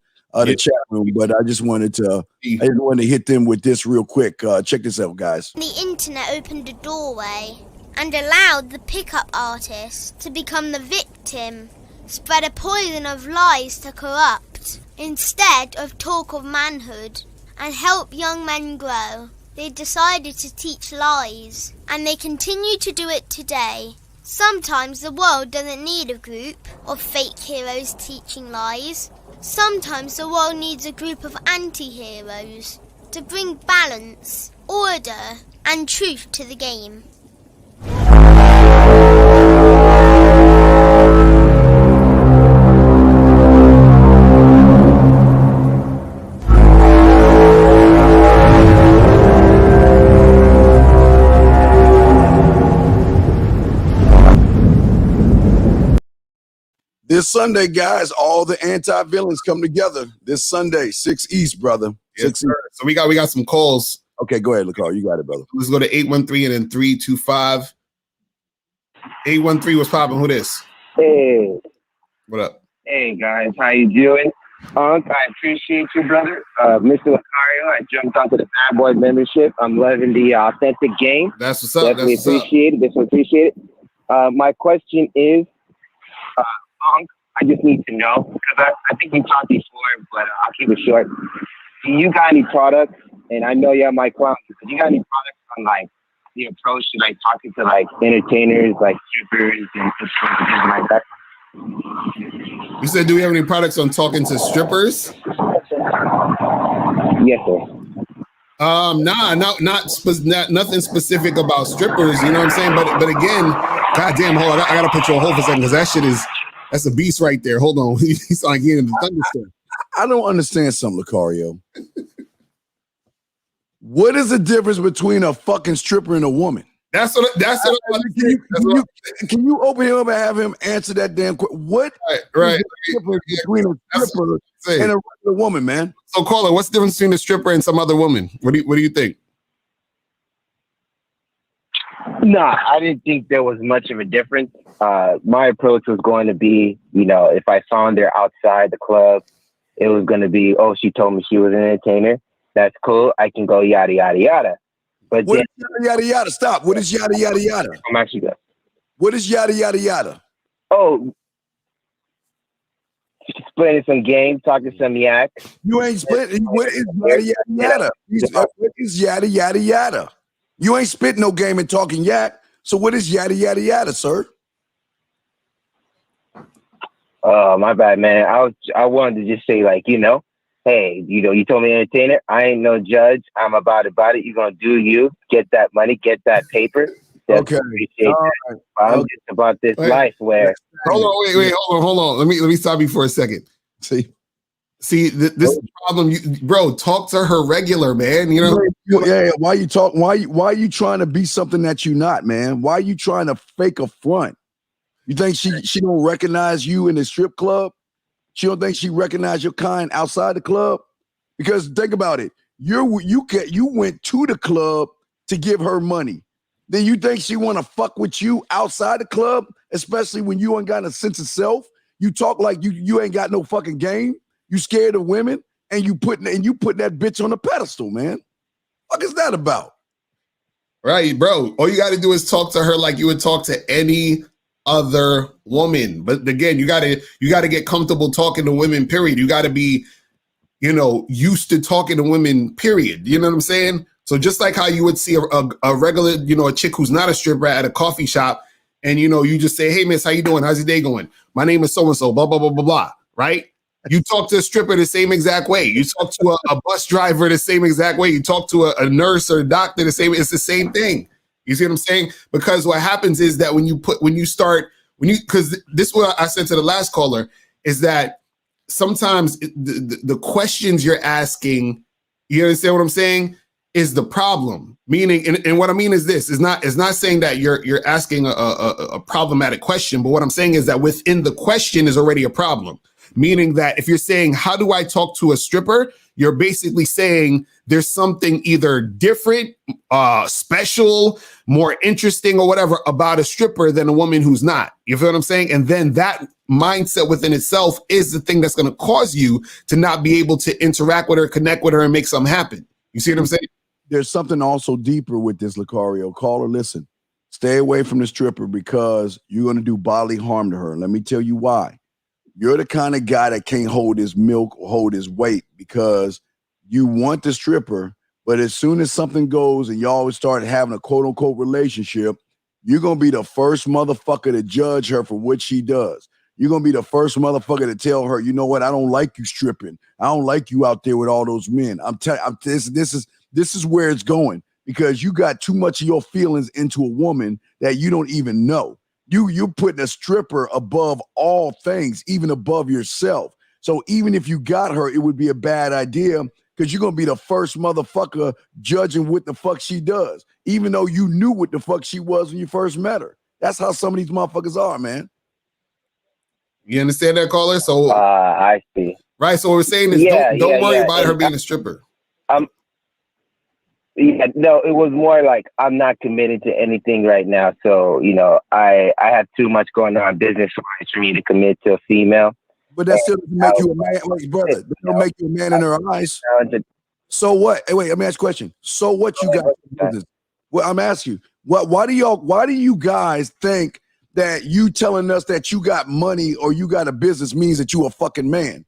chat room, but I just wanted to hit them with this real quick. Check this out, guys. The internet opened a doorway and allowed the pickup artist to become the victim, spread a poison of lies to corrupt, instead of talk of manhood and help young men grow. They decided to teach lies, and they continue to do it today. Sometimes the world doesn't need a group of fake heroes teaching lies. Sometimes the world needs a group of anti-heroes to bring balance, order, and truth to the game. This Sunday, guys, all the anti-villains come together. This Sunday, 6 East, brother. Yes, 6 sir. East. So we got some calls. Okay, go ahead, Locario. You got it, brother. Let's go to 813 and then 325. 813 was popping. Who this? Hey. What up? Hey, guys. How you doing? I appreciate you, brother. Mr. Locario, I jumped onto the Bad Boy membership. I'm loving the authentic game. That's what's up. Definitely That's what's appreciate it. Definitely appreciate it. My question is, I just need to know, because I think we talked before, but I'll keep it short. Do you got any products, and I know you have my clown, but do you got any products on, like, the approach to, like, talking to, like, entertainers, like strippers and things like that? You said, do we have any products on talking to strippers? Yes, sir. Nah, nothing specific about strippers. You know what I'm saying? But again, goddamn, hold on, I gotta put you on hold for a second because that shit that's a beast right there. Hold on, he's like getting the thunderstorm. I don't understand something, Locario. What is the difference between a fucking stripper and a woman? That's what Can you open him up and have him answer that damn question? What right. is the difference between a stripper and a regular woman, man? So, caller, what's the difference between a stripper and some other woman? What do you think? Nah, I didn't think there was much of a difference. My approach was going to be, if I found her outside the club, it was going to be, oh, she told me she was an entertainer. That's cool. I can go yada, yada, yada. But what is yada, yada, yada? Stop. What is yada, yada, yada? I'm actually good. What is yada, yada, yada? Oh, splitting some game, talking some yak. You ain't splitting. What is yada, yada, yada? What is yada, yada, yada? You ain't spitting no game and talking yak. So what is yada, yada, yada, sir? Oh, my bad, man. I wanted to just say, like, hey, you told me entertainer. I ain't no judge. I'm about it. You gonna do you? Get that money. Get that paper. Okay. Appreciate that. I'm just about this life where. Hold on, hold on. Let me stop you for a second. See, this is the problem, bro. Talk to her regular, man. Yeah. Why you trying to be something that you not, man? Why you trying to fake a front? You think she don't recognize you in the strip club? She don't think she recognize your kind outside the club? Because think about it. You went to the club to give her money. Then you think she want to fuck with you outside the club, especially when you ain't got a sense of self? You talk like you ain't got no fucking game. You scared of women, and you put that bitch on a pedestal, man. What is that about? Right, bro. All you got to do is talk to her like you would talk to any other woman. But again, you gotta get comfortable talking to women, period. You gotta be, used to talking to women, period. You know what I'm saying? So just like how you would see a regular, a chick who's not a stripper at a coffee shop, and you just say, hey miss, how you doing? How's your day going? My name is so-and-so, blah, blah, blah, blah, blah. Right? You talk to a stripper the same exact way. You talk to a bus driver the same exact way. You talk to a nurse or a doctor it's the same thing. You see what I'm saying? Because what happens is that because this is what I said to the last caller, is that sometimes the questions you're asking, you understand what I'm saying, is the problem. Meaning, and what I mean is this, is not saying that you're asking a problematic question, but what I'm saying is that within the question is already a problem. Meaning that if you're saying, how do I talk to a stripper? You're basically saying there's something either different, special, more interesting or whatever about a stripper than a woman who's not. You feel what I'm saying? And then that mindset within itself is the thing that's going to cause you to not be able to interact with her, connect with her, and make something happen. You see what I'm saying? There's something also deeper with this, Locario. Caller, listen. Stay away from the stripper because you're going to do bodily harm to her. Let me tell you why. You're the kind of guy that can't hold his milk or hold his weight because you want the stripper, but as soon as something goes and y'all start having a quote unquote relationship, you're going to be the first motherfucker to judge her for what she does. You're going to be the first motherfucker to tell her, you know what? I don't like you stripping. I don't like you out there with all those men. I'm telling this is where it's going, because you got too much of your feelings into a woman that you don't even know. You're putting a stripper above all things, even above yourself. So even if you got her, it would be a bad idea, because you're going to be the first motherfucker judging what the fuck she does, even though you knew what the fuck she was when you first met her. That's how some of these motherfuckers are, man. You understand that, caller? So I see. Right. So what we're saying is don't worry about her being a stripper. No, it was more like I'm not committed to anything right now. So, you know, I have too much going on business-wise for me to commit to a female. But that still doesn't make you a man, like, brother. That don't make you a man in her eyes. So what? Hey, wait, let me ask you a question. So what you got? Well, I'm asking you, why do you guys think that you telling us that you got money or you got a business means that you a fucking man?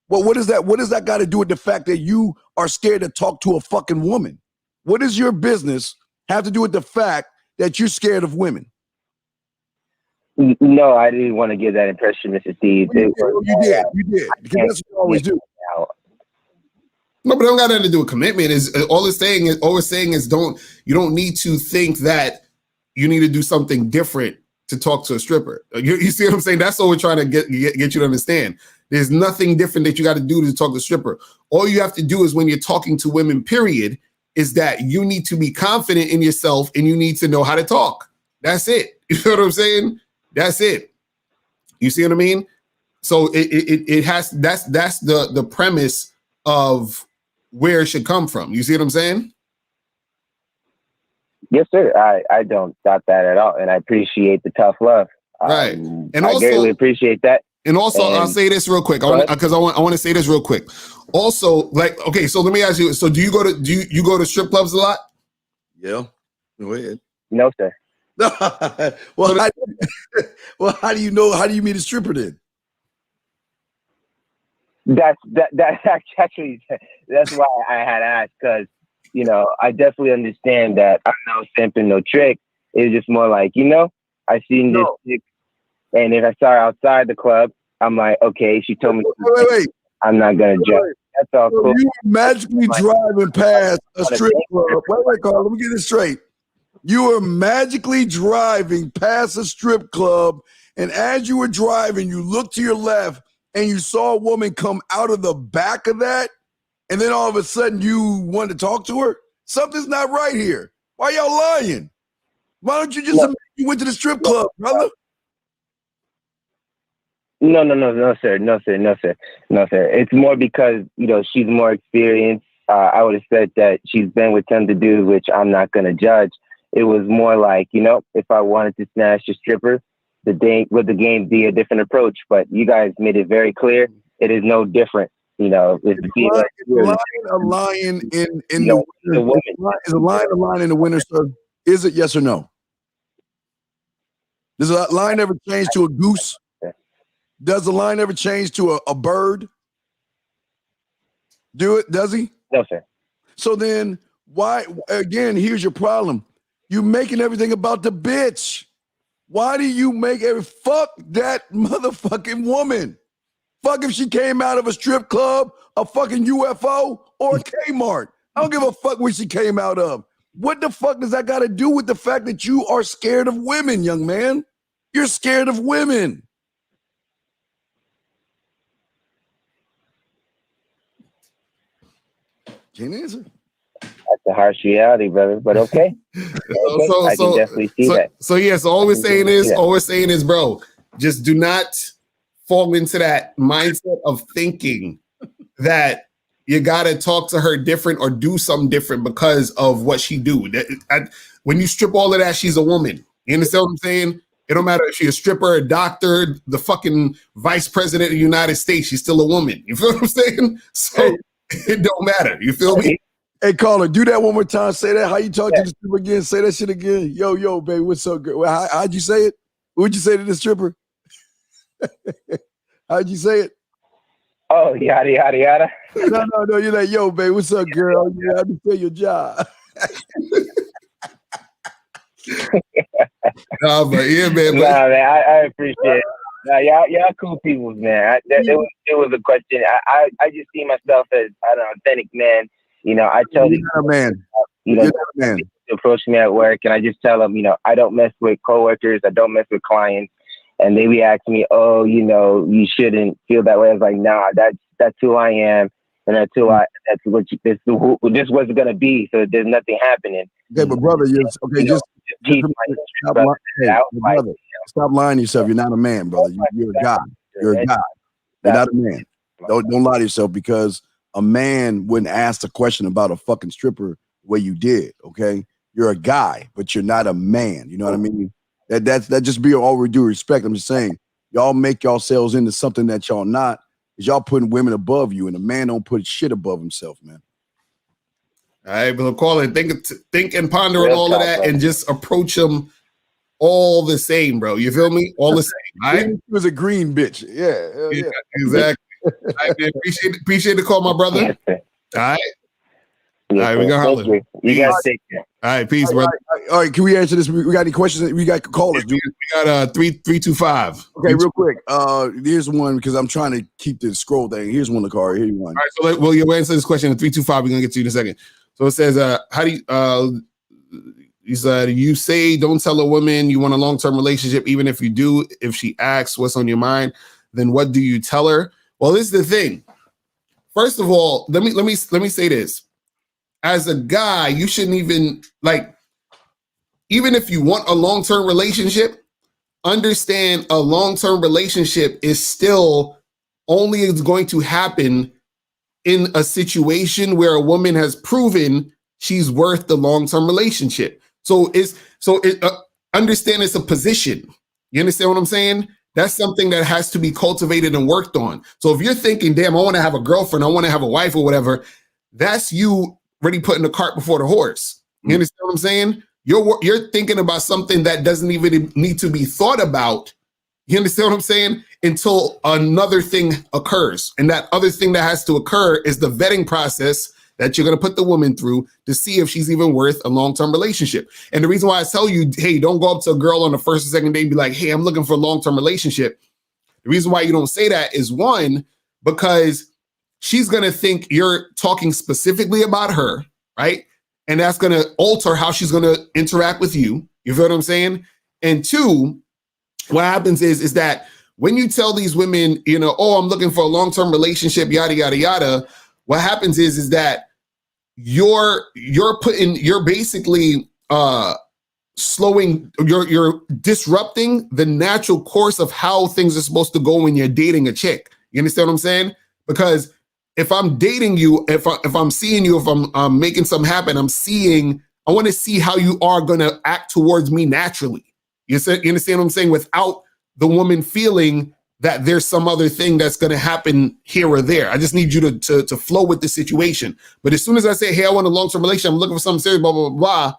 Well, what is that? What does that got to do with the fact that you are scared to talk to a fucking woman? What does your business have to do with the fact that you're scared of women? No, I didn't want to give that impression, Mr. Steve. You did. Because that's what you always do. No, but it don't got nothing to do with commitment. All we're saying is you don't need to think that you need to do something different to talk to a stripper. You see what I'm saying? That's all we're trying to get you to understand. There's nothing different that you got to do to talk to a stripper. All you have to do is when you're talking to women, period, is that you need to be confident in yourself and you need to know how to talk. That's it. You know what I'm saying? That's it. You see what I mean? So it has that's the premise of where it should come from. You see what I'm saying? Yes, sir. I don't doubt that at all, and I appreciate the tough love. Right, and I greatly appreciate that. And also, I'll say this real quick. I want to say this real quick. Also, like, okay, so let me ask you. So, do you go to strip clubs a lot? Yeah. Go ahead. No, sir. Well, how do you know? How do you meet a stripper then? That's actually that's why I had asked, because you know I definitely understand that I'm no simp and no trick. It's just more like, you know, I seen this chick, and if I saw her outside the club, I'm like, okay, she told me. Wait. I'm not gonna judge. That's all cool. You were magically driving past a strip club. Wait, Carl, let me get this straight. You were magically driving past a strip club, and as you were driving, you looked to your left and you saw a woman come out of the back of that, and then all of a sudden you wanted to talk to her? Something's not right here. Why y'all lying? Why don't you just admit you went to the strip club, brother? No, sir. It's more because, you know, she's more experienced. I would have said that she's been with tons of dudes, which I'm not going to judge. It was more like, you know, if I wanted to snatch a stripper, the game be a different approach. But you guys made it very clear it is no different. You know, is a lion in the winter? Is a lion a lion in the winter, sir? Is it yes or no? Does a lion ever change to a goose? Does the lion ever change to a bird? Do it? Does he? No, sir. So then why, again, here's your problem. You're making everything about the bitch. Why do you make fuck that motherfucking woman? Fuck if she came out of a strip club, a fucking UFO, or a Kmart. I don't give a fuck where she came out of. What the fuck does that got to do with the fact that you are scared of women, young man? You're scared of women. Can't answer. That's a harsh reality, brother, but okay. I can definitely see that. So all we're saying is, bro, just do not fall into that mindset of thinking that you gotta talk to her different or do something different because of what she do. When you strip all of that, she's a woman. You understand what I'm saying? It don't matter if she's a stripper, a doctor, the fucking vice president of the United States. She's still a woman. You feel what I'm saying? So it don't matter. You feel me? Hey, caller, do that one more time. Say that. How you talk to the stripper again? Say that shit again. Yo, baby, what's up, girl? How'd you say it? What'd you say to the stripper? How'd you say it? Oh, yada, yada, yada. No. You're like, yo, baby, what's up, girl? Yeah, I understand your job. But yeah, man. Nah, man, I appreciate it. Nah, y'all cool people, man. It was a question. I just see myself as an authentic man. You know, I tell You're not a man. you know, You're not a man. approach me at work, and I just tell them, you know, I don't mess with coworkers, I don't mess with clients, and they be asking me, oh, you know, you shouldn't feel that way. I was like, nah, that's who I am, and that's what this was gonna be. So there's nothing happening. Okay, but brother, stop lying to yourself. You're not a man, brother. You're a guy. You're a guy. You're not a man. Don't lie to yourself, because a man wouldn't ask a question about a fucking stripper the way you did. Okay, you're a guy, but you're not a man. You know what I mean? That just be all we due respect. I'm just saying, y'all make yourselves into something that y'all not, because y'all putting women above you, and a man don't put shit above himself, man. All right, but call it. Think and ponder on all of that, and just approach them all the same, bro. You feel me? All the same. All right. He was a green bitch. Yeah. Exactly. All right, man. Appreciate the call, my brother. All right. All right, we gonna holler. You guys take care. All right, peace, brother. All right, can we answer this? We got any questions? We got callers. We got 325. Okay, real quick. Here's one, because I'm trying to keep the scroll thing. Here's one, Locario. Here's one. All right, so you'll answer this question in 325. We're gonna get to you in a second. So it says, how do you he said, you say don't tell a woman you want a long-term relationship, even if you do. If she asks what's on your mind, then what do you tell her? Well, this is the thing. First of all, let me say this. As a guy, you shouldn't even, even if you want a long-term relationship, understand a long-term relationship is still only is going to happen in a situation where a woman has proven she's worth the long-term relationship. So understand it's a position. You understand what I'm saying? That's something that has to be cultivated and worked on. So if you're thinking, damn, I want to have a girlfriend, I want to have a wife or whatever, that's you already putting the cart before the horse. You understand what I'm saying? You're thinking about something that doesn't even need to be thought about. You understand what I'm saying? Until another thing occurs. And that other thing that has to occur is the vetting process that you're going to put the woman through to see if she's even worth a long-term relationship. And the reason why I tell you, hey, don't go up to a girl on the first or second date and be like, hey, I'm looking for a long-term relationship. The reason why you don't say that is, one, because she's going to think you're talking specifically about her, right? And that's going to alter how she's going to interact with you. You feel what I'm saying? And two, what happens is that when you tell these women, you know, oh, I'm looking for a long-term relationship, yada, yada, yada, what happens is that you're basically you're disrupting the natural course of how things are supposed to go when you're dating a chick. You understand what I'm saying? Because if I'm dating you, if I'm seeing you, if I'm making something happen, I want to see how you are going to act towards me naturally. You understand what I'm saying? Without the woman feeling that there's some other thing that's going to happen here or there. I just need you to flow with the situation. But as soon as I say, hey, I want a long-term relationship, I'm looking for something serious, blah, blah, blah, blah,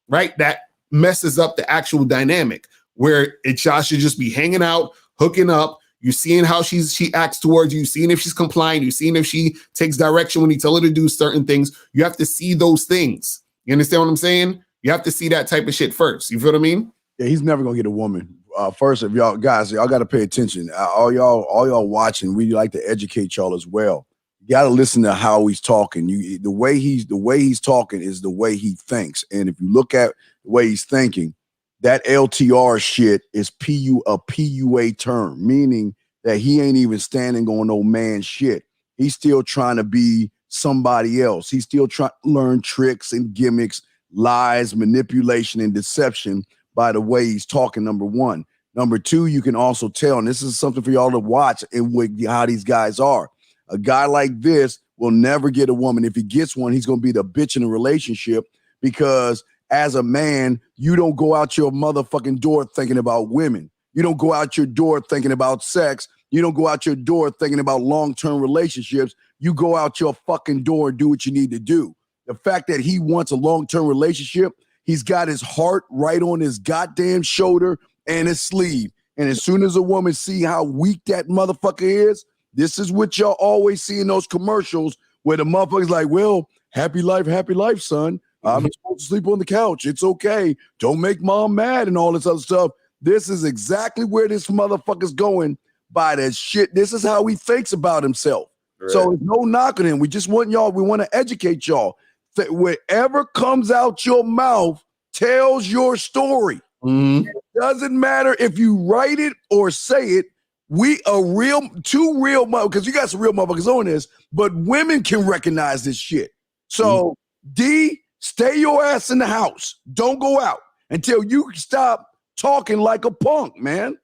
right? That messes up the actual dynamic where y'all should just be hanging out, hooking up. You're seeing how she acts towards you, seeing if she's compliant, you're seeing if she takes direction when you tell her to do certain things. You have to see those things. You understand what I'm saying? You have to see that type of shit first. You feel what I mean? Yeah, he's never gonna get a woman. First, if y'all guys, y'all got to pay attention. All y'all watching, we like to educate y'all as well. You got to listen to how he's talking. The way he's talking is the way he thinks. And if you look at the way he's thinking, that LTR shit is a PUA term, meaning that he ain't even standing on no man shit. He's still trying to be somebody else. He's still trying to learn tricks and gimmicks, lies, manipulation, and deception by the way he's talking, number one. Number two, you can also tell, and this is something for y'all to watch and how these guys are. A guy like this will never get a woman. If he gets one, he's going to be the bitch in a relationship, because as a man, you don't go out your motherfucking door thinking about women. You don't go out your door thinking about sex. You don't go out your door thinking about long-term relationships. You go out your fucking door and do what you need to do. The fact that he wants a long-term relationship, he's got his heart right on his goddamn shoulder and his sleeve. And as soon as a woman see how weak that motherfucker is, this is what y'all always see in those commercials where the motherfucker's like, well, happy life, son. I'm supposed to sleep on the couch. It's okay. Don't make mom mad and all this other stuff. This is exactly where this motherfucker's going by that shit. This is how he thinks about himself. Right. So there's no knocking him. We just want y'all, we want to educate y'all. That whatever comes out your mouth tells your story. Mm-hmm. It doesn't matter if you write it or say it. We are real, two real, because you got some real motherfuckers on this, but women can recognize this shit. So D, stay your ass in the house. Don't go out until you stop talking like a punk, man.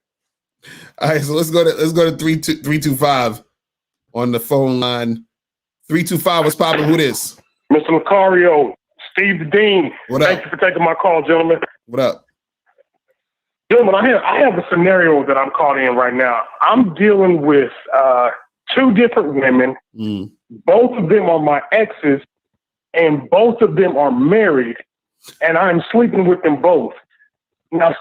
All right, so let's go to 325 on the phone line. 325, what's popping? Who this? Mr. Locario, Steve the Dean. What up? Thank you for taking my call, gentlemen. What up? Gentlemen, I have a scenario that I'm caught in right now. I'm dealing with two different women. Both of them are my exes, and both of them are married, and I'm sleeping with them both. Now,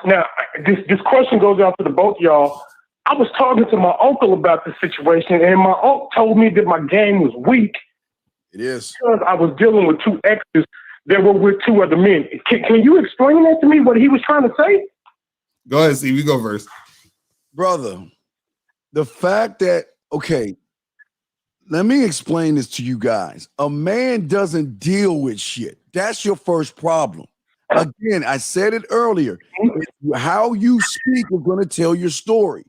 this question goes out to the both of y'all. I was talking to my uncle about the situation, and my uncle told me that my game was weak. It is. Because I was dealing with two exes that were with two other men. Can you explain that to me, what he was trying to say? Go ahead, Steve. You go first. Brother, the fact that, okay, let me explain this to you guys. A man doesn't deal with shit. That's your first problem. Again, I said it earlier. How you speak is going to tell your story.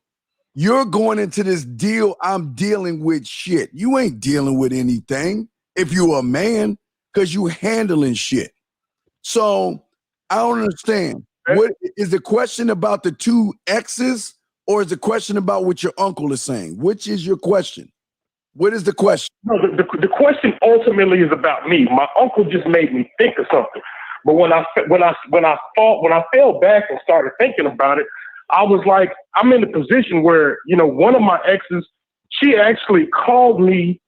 You're going into this deal, I'm dealing with shit. You ain't dealing with anything if you're a man, because you handling shit. So I don't understand. What is the question about the two exes, or is the question about what your uncle is saying? Which is your question? What is the question? No, the question ultimately is about me. My uncle just made me think of something. But when I fell back and started thinking about it, I was like, I'm in a position where, one of my exes, she actually called me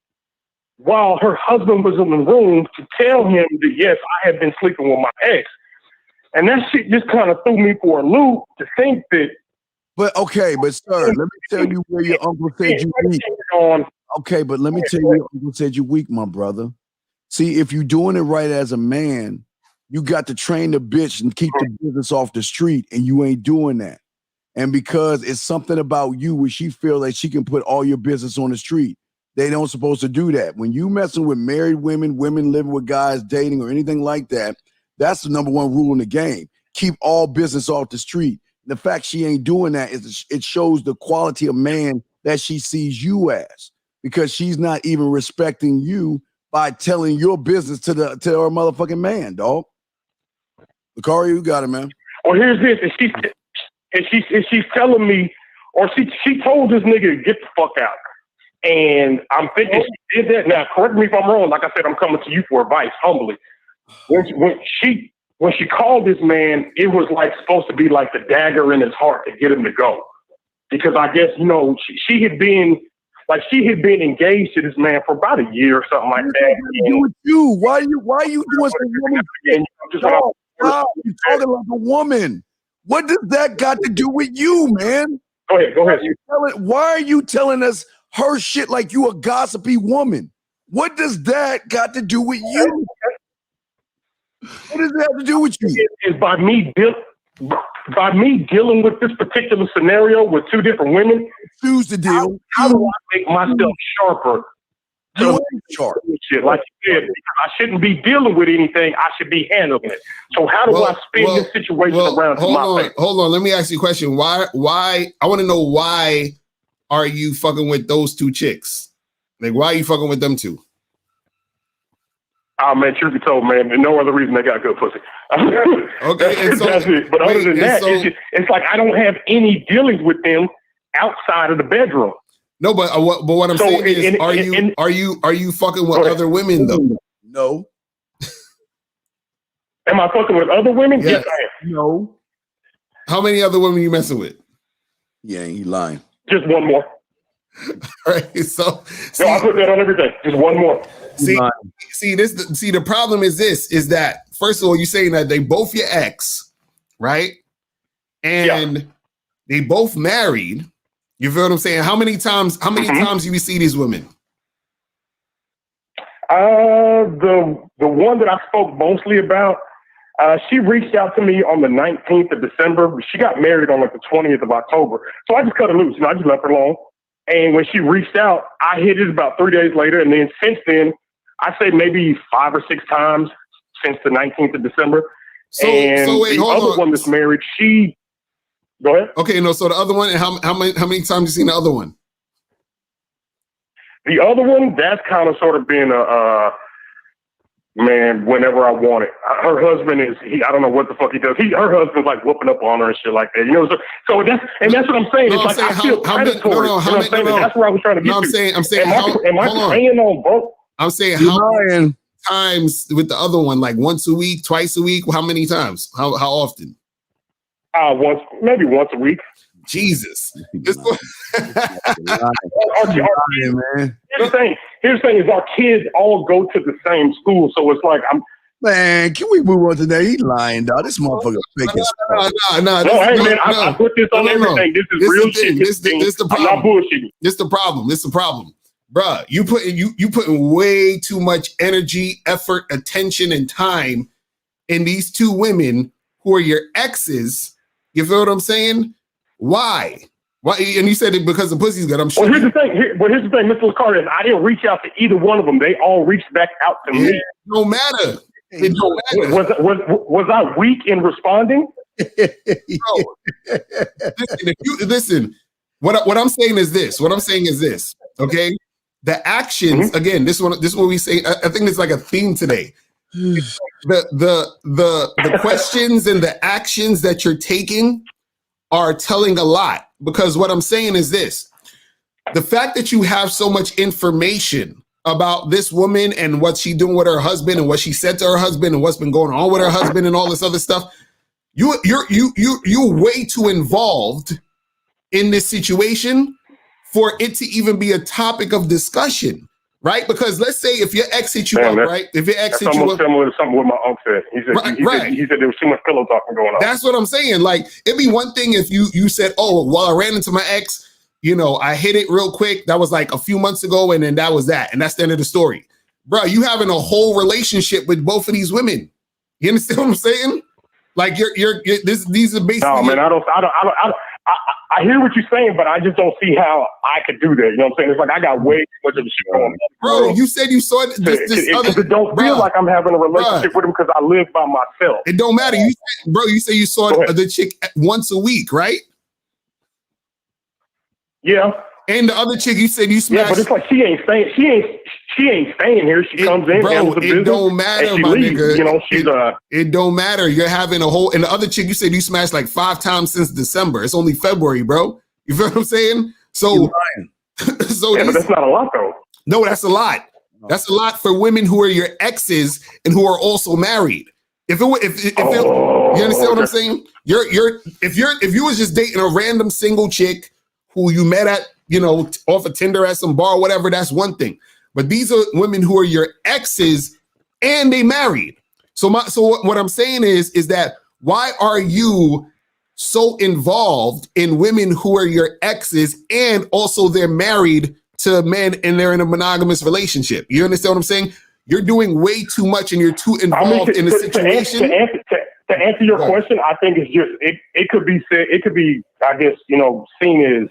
while her husband was in the room to tell him that, yes, I had been sleeping with my ex. And that shit just kind of threw me for a loop to think that. But sir, let me tell you where your uncle said you weak. Okay, but let me tell you, your uncle said you weak, my brother. See, if you're doing it right as a man, you got to train the bitch and keep the business off the street, and you ain't doing that. And because it's something about you where she feels like she can put all your business on the street, they don't supposed to do that. When you messing with married women, women living with guys, dating, or anything like that, that's the number one rule in the game. Keep all business off the street. The fact she ain't doing that it shows the quality of man that she sees you as, because she's not even respecting you by telling your business to her motherfucking man, dog. Locario, you got it, man. Well, here's this, and she's telling me, or she told this nigga to get the fuck out. And I'm thinking she did that. Now, correct me if I'm wrong. Like I said, I'm coming to you for advice, humbly. When she called this man, it was like supposed to be like the dagger in his heart to get him to go, because I guess she had been engaged to this man for about a year or something like that. Do with you? Why are you doing some woman shit? Stop. You're talking like a woman. What does that got to do with you, man? Go ahead. Why are you telling us her shit like you a gossipy woman? What does that got to do with you? What does that have to do with you? Is by me dealing with this particular scenario with two different women. Choose to deal. How do I make myself sharper? You ain't sharp. Shit, like you said, because I shouldn't be dealing with anything. I should be handling it. So how do I spin this situation around to my face? Hold on. Let me ask you a question. Why? I want to know, why are you fucking with those two chicks? Like, why are you fucking with them two? Oh, man, truth be told, man, no other reason they got good pussy. Okay, and so, that's it. But other than that, it's like I don't have any dealings with them outside of the bedroom. No, but what I'm saying is, are you fucking with other women though? No. Am I fucking with other women? Yes, I am. No. How many other women you messing with? Yeah, he lying. Just one more. All right, so I put that on everything. Just one more. See, the problem is that first of all, you're saying that they both your ex, right? And they both married. You feel what I'm saying? How many times do you see these women? The one that I spoke mostly about, she reached out to me on the 19th of December. She got married on like the 20th of October. So I just cut her loose. I just left her alone. And when she reached out, I hit it about 3 days later. And then since then, I say maybe 5 or 6 times since the 19th of December. So wait, the other one that's married, she... Go ahead. Okay, no, so the other one, how many times you seen the other one? The other one, that's kind of sort of been man, whenever I want it. Her husband I don't know what the fuck he does. Her husband's like whooping up on her and shit like that. You know, so that's what I'm saying. It's like I feel predatory. That's where I was trying to get to. I'm saying, am I preying on both? I'm saying how many times with the other one, like once a week, twice a week? How many times? How often? Maybe once a week. Jesus. Here's the thing is our kids all go to the same school, so it's like man, can we move on to that? He's lying, dog. This motherfucker fake as fuck. I put this on everything. This is real shit. This the problem. I'm not bullshitting. This the problem. Bruh, you putting way too much energy, effort, attention, and time in these two women who are your exes. You feel what I'm saying? Why? And you said it because the pussy's good. I'm sure. Well, here's the thing, Mr. Locario. I didn't reach out to either one of them. They all reached back out to me. No matter. It don't matter. Was I weak in responding? Listen. What I'm saying is this. Okay, the actions again. This one we say. I think it's like a theme today. The questions and the actions that you're taking are telling a lot, because what I'm saying is this: the fact that you have so much information about this woman and what she's doing with her husband and what she said to her husband and what's been going on with her husband and all this other stuff, you're way too involved in this situation for it to even be a topic of discussion. Right? Because let's say if your ex hit you up, right? If your ex hit you up, similar to something what my uncle said. He said there was too much pillow talking going on. That's what I'm saying. Like, it'd be one thing if you said, "Oh, well, I ran into my ex. You know, I hit it real quick. That was like a few months ago, and then that was that, and that's the end of the story." Bro, you having a whole relationship with both of these women. You understand what I'm saying? Like, these are basically. No, man, I hear what you're saying, but I just don't see how I could do that. You know what I'm saying? It's like I got way too much of the shit going on. Bro, you said you saw it. It don't feel like I'm having a relationship with him because I live by myself. It don't matter. You said you saw the chick once a week, right? Yeah. And the other chick you said you smashed. Yeah, but it's like she ain't staying here. She comes in, handles the business, don't matter, and she my leaves. nigga. You know, she's It don't matter. You're having a whole. And the other chick you said you smashed like 5 times since December. It's only February, bro. You feel what I'm saying? So, but that's not a lot, though. No, that's a lot. That's a lot for women who are your exes and who are also married. You understand what I'm saying? If you was just dating a random single chick who you met at, off of Tinder at some bar or whatever, that's one thing. But these are women who are your exes and they married. So what I'm saying is that why are you so involved in women who are your exes and also they're married to men and they're in a monogamous relationship? You understand what I'm saying? You're doing way too much and you're too involved in the situation. To answer your question, I think it's just it could be said. It could be, I guess, seen as.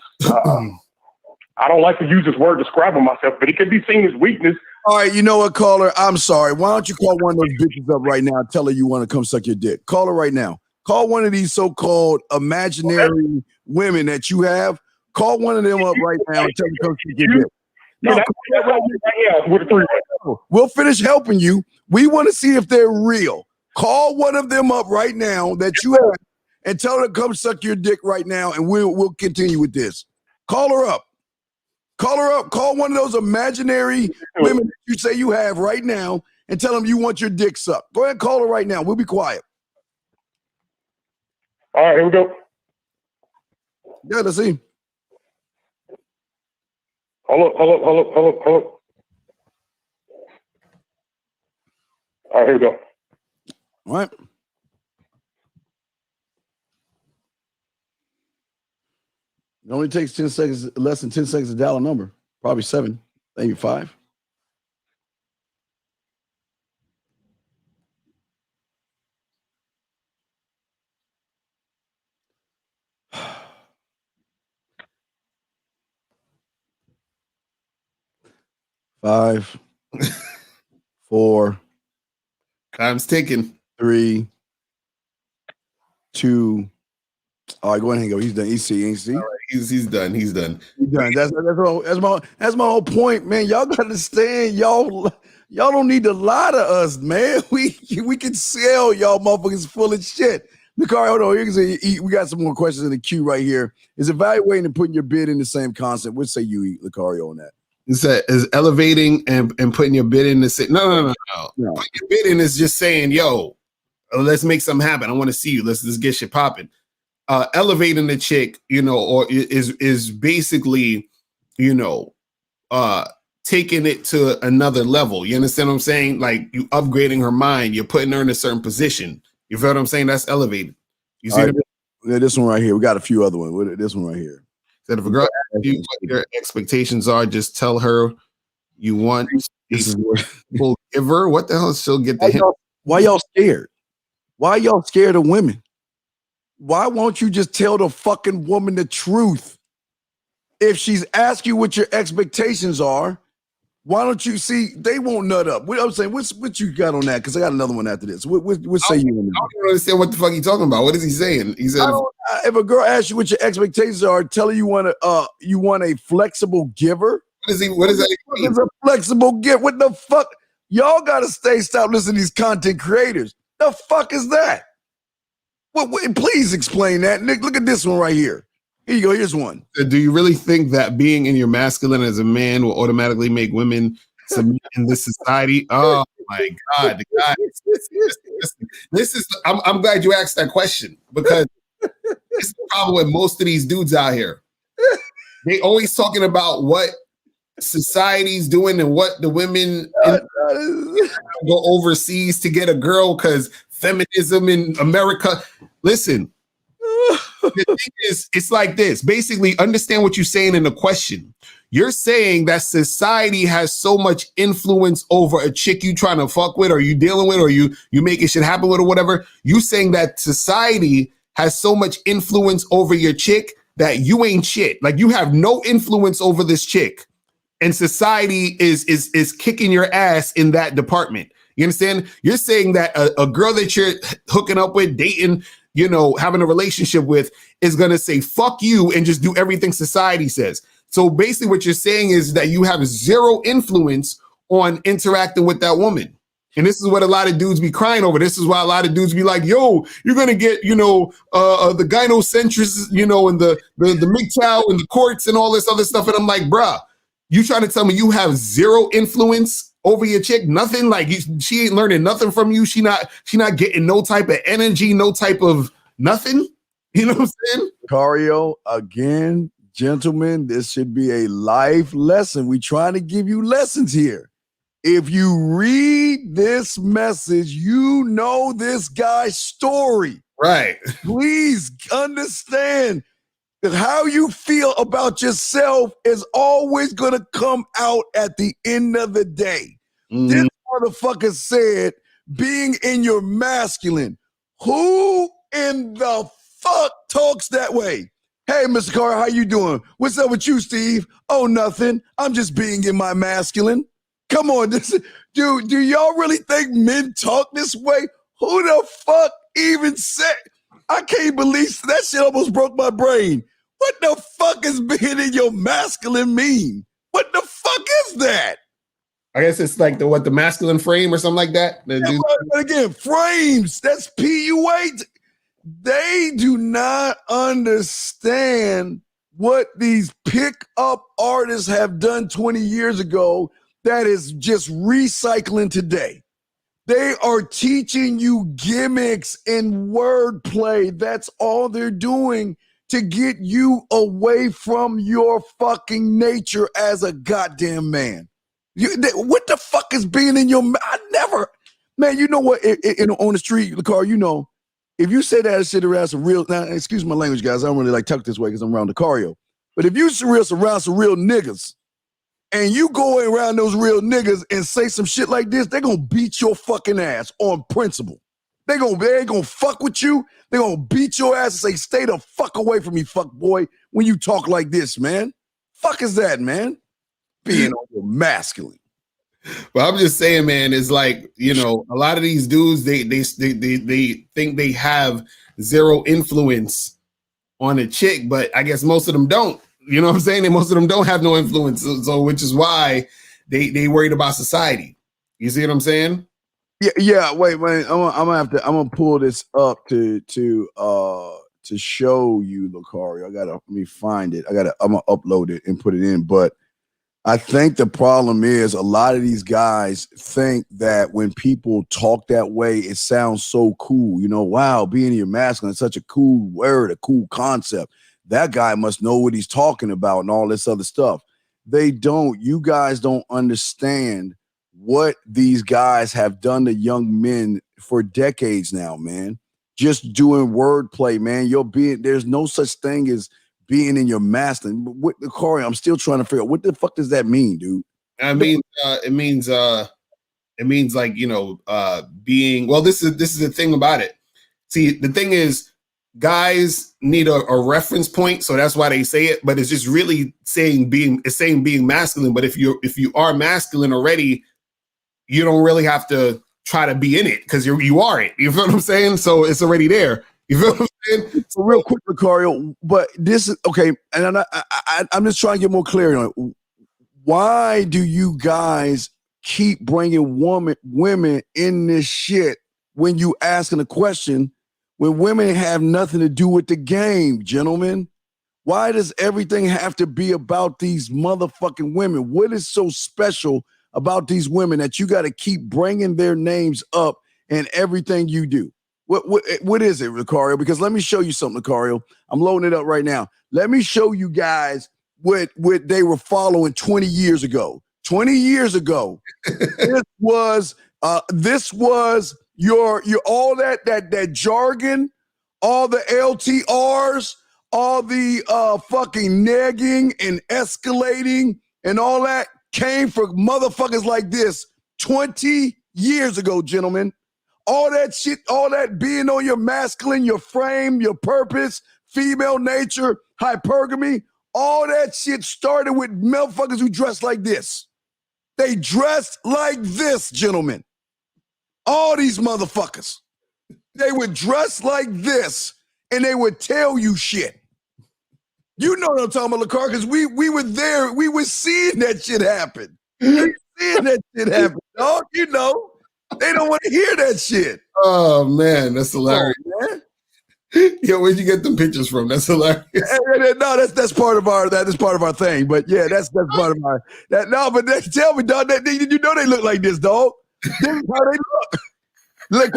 I don't like to use this word describing myself, but it could be seen as weakness. All right, you know what, caller? I'm sorry. Why don't you call one of those bitches up right now and tell her you want to come suck your dick? Call her right now. Call one of these so-called imaginary women that you have. Call one of them up right now and tell her to come suck your dick. We'll finish helping you. We want to see if they're real. Call one of them up right now that you have and tell her to come suck your dick right now, and we'll continue with this. Call her up. Call her up. Call one of those imaginary women that you say you have right now and tell them you want your dick sucked. Go ahead and call her right now. We'll be quiet. All right, here we go. Yeah, let's see. Hold up. All right, here we go. All right. It only takes 10 seconds, less than 10 seconds to dial a number. Probably 7, maybe 5. 5, 4. Time's ticking. 3, 2. All right, go ahead and go. He's done. He's All right, he's done. He's done. He's done. That's my whole point, man. Y'all gotta understand, y'all don't need to lie to us, man. We can sell y'all motherfuckers full of shit. Locario, hold on. We got some more questions in the queue right here. Is evaluating and putting your bid in the same concept? What say you, Locario, on that? Is elevating and putting your bid in the same. No. Putting your bid in is just saying, yo, let's make something happen. I want to see you. Let's get shit popping. Elevating the chick, or is basically, taking it to another level. You understand what I'm saying? Like, you upgrading her mind, you're putting her in a certain position. You feel what I'm saying? That's elevated. You see this one right here. We got a few other ones. This one right here. That if a girl asks you what your expectations are, just tell her you want a full giver. What the hell? She'll get the hint. Why y'all scared? Why y'all scared of women? Why won't you just tell the fucking woman the truth? If she's asking you what your expectations are, why don't you see? They won't nut up. What I'm saying, what you got on that? Because I got another one after this. What say you? I don't even understand what the fuck he's talking about. What is he saying? He said, if a girl asks you what your expectations are, tell her you want a flexible giver. What is that? It's a flexible gift. What the fuck? Y'all gotta stop listening to these content creators. The fuck is that? Please explain that. Nick, look at this one right here. Here you go. Here's one. Do you really think that being in your masculine as a man will automatically make women submit in this society? Oh my God. The guy, this is, I'm glad you asked that question, because it's the problem with most of these dudes out here. They always talking about what society's doing and what the women go overseas to get a girl because feminism in America. Listen. The thing is, it's like this. Basically, understand what you're saying in the question. You're saying that society has so much influence over a chick you trying to fuck with, or you dealing with, or you making shit happen with, or whatever. You saying that society has so much influence over your chick that you ain't shit. Like, you have no influence over this chick, and society is kicking your ass in that department. You understand? You're saying that a girl that you're hooking up with, dating, having a relationship with, is going to say, fuck you, and just do everything society says. So basically what you're saying is that you have zero influence on interacting with that woman. And this is what a lot of dudes be crying over. This is why a lot of dudes be like, yo, you're going to get, the gynocentrists, and the MGTOW and the courts and all this other stuff. And I'm like, bruh, you trying to tell me you have zero influence over your chick? Nothing? Like, she ain't learning nothing from you. She not getting no type of energy, no type of nothing. You know what I'm saying? Locario, again, gentlemen, this should be a life lesson. We trying to give you lessons here. If you read this message, you know this guy's story. Right. Please understand that how you feel about yourself is always going to come out at the end of the day. Mm. This motherfucker said, being in your masculine. Who in the fuck talks that way? Hey, Mr. Carr, how you doing? What's up with you, Steve? Oh, nothing. I'm just being in my masculine. Come on, do y'all really think men talk this way? Who the fuck even said? I can't believe that shit almost broke my brain. What the fuck is being in your masculine mean? What the fuck is that? I guess it's like the masculine frame or something like that. Yeah, but again, frames, that's PUA. They do not understand what these pickup artists have done 20 years ago that is just recycling today. They are teaching you gimmicks and wordplay. That's all they're doing to get you away from your fucking nature as a goddamn man. What the fuck is being in your... I never... Man, you know what? On the street, the car, if you say that shit around some real... Now, excuse my language, guys. I don't really like talk this way because I'm around Locario. But if you around some real niggas and you go around those real niggas and say some shit like this, they're going to beat your fucking ass on principle. They ain't going to fuck with you. They're going to beat your ass and say, stay the fuck away from me, fuck boy, when you talk like this, man. Fuck is that, man? Being on your masculine. But I'm just saying, man, it's like, you know, a lot of these dudes, they think they have zero influence on a chick, but I guess most of them don't. You know what I'm saying? And most of them don't have no influence. So which is why they worried about society. You see what I'm saying? Yeah. Wait. I'm gonna pull this up to show you, Locario. Let me find it. I'm gonna upload it and put it in. But I think the problem is a lot of these guys think that when people talk that way, it sounds so cool. You know, wow, being your masculine is such a cool word, a cool concept. That guy must know what he's talking about and all this other stuff. They don't. You guys don't understand what these guys have done to young men for decades now, man. Just doing wordplay, man. There's no such thing as being in your masculine. What, Corey, I'm still trying to figure out what the fuck does that mean, dude? I mean, it means like, you know, being, well, this is the thing about it. See, the thing is, guys need a reference point, so that's why they say it, but it's just really saying being masculine. But if you are masculine already, you don't really have to try to be in it because you are it. You feel what I'm saying? So it's already there. You feel what I'm saying? So real quick, Locario, but this is okay, and I'm just trying to get more clarity on it. Why do you guys keep bringing women in this shit when you asking a question when women have nothing to do with the game, gentlemen? Why does everything have to be about these motherfucking women? What is so special about these women that you got to keep bringing their names up in everything you do? What is it, Locario? Because let me show you something, Locario. I'm loading it up right now. Let me show you guys what they were following 20 years ago. 20 years ago, this was your all that jargon, all the LTRs, all the fucking negging and escalating and all that came from motherfuckers like this 20 years ago, gentlemen. All that shit, all that being on your masculine, your frame, your purpose, female nature, hypergamy, all that shit started with motherfuckers who dressed like this. They dressed like this, gentlemen. All these motherfuckers. They would dress like this and they would tell you shit. You know what I'm talking about, Locario, because we were there. We were seeing that shit happen. Seeing that shit happen, dog. You know. They don't want to hear that shit. Oh man, that's hilarious. Oh, man. Yo, where'd you get them pictures from? That's hilarious. No, that's part of our thing. But yeah, that's part of our that. No, but they tell me, dog, that you know they look like this, dog. This is how they look. Like,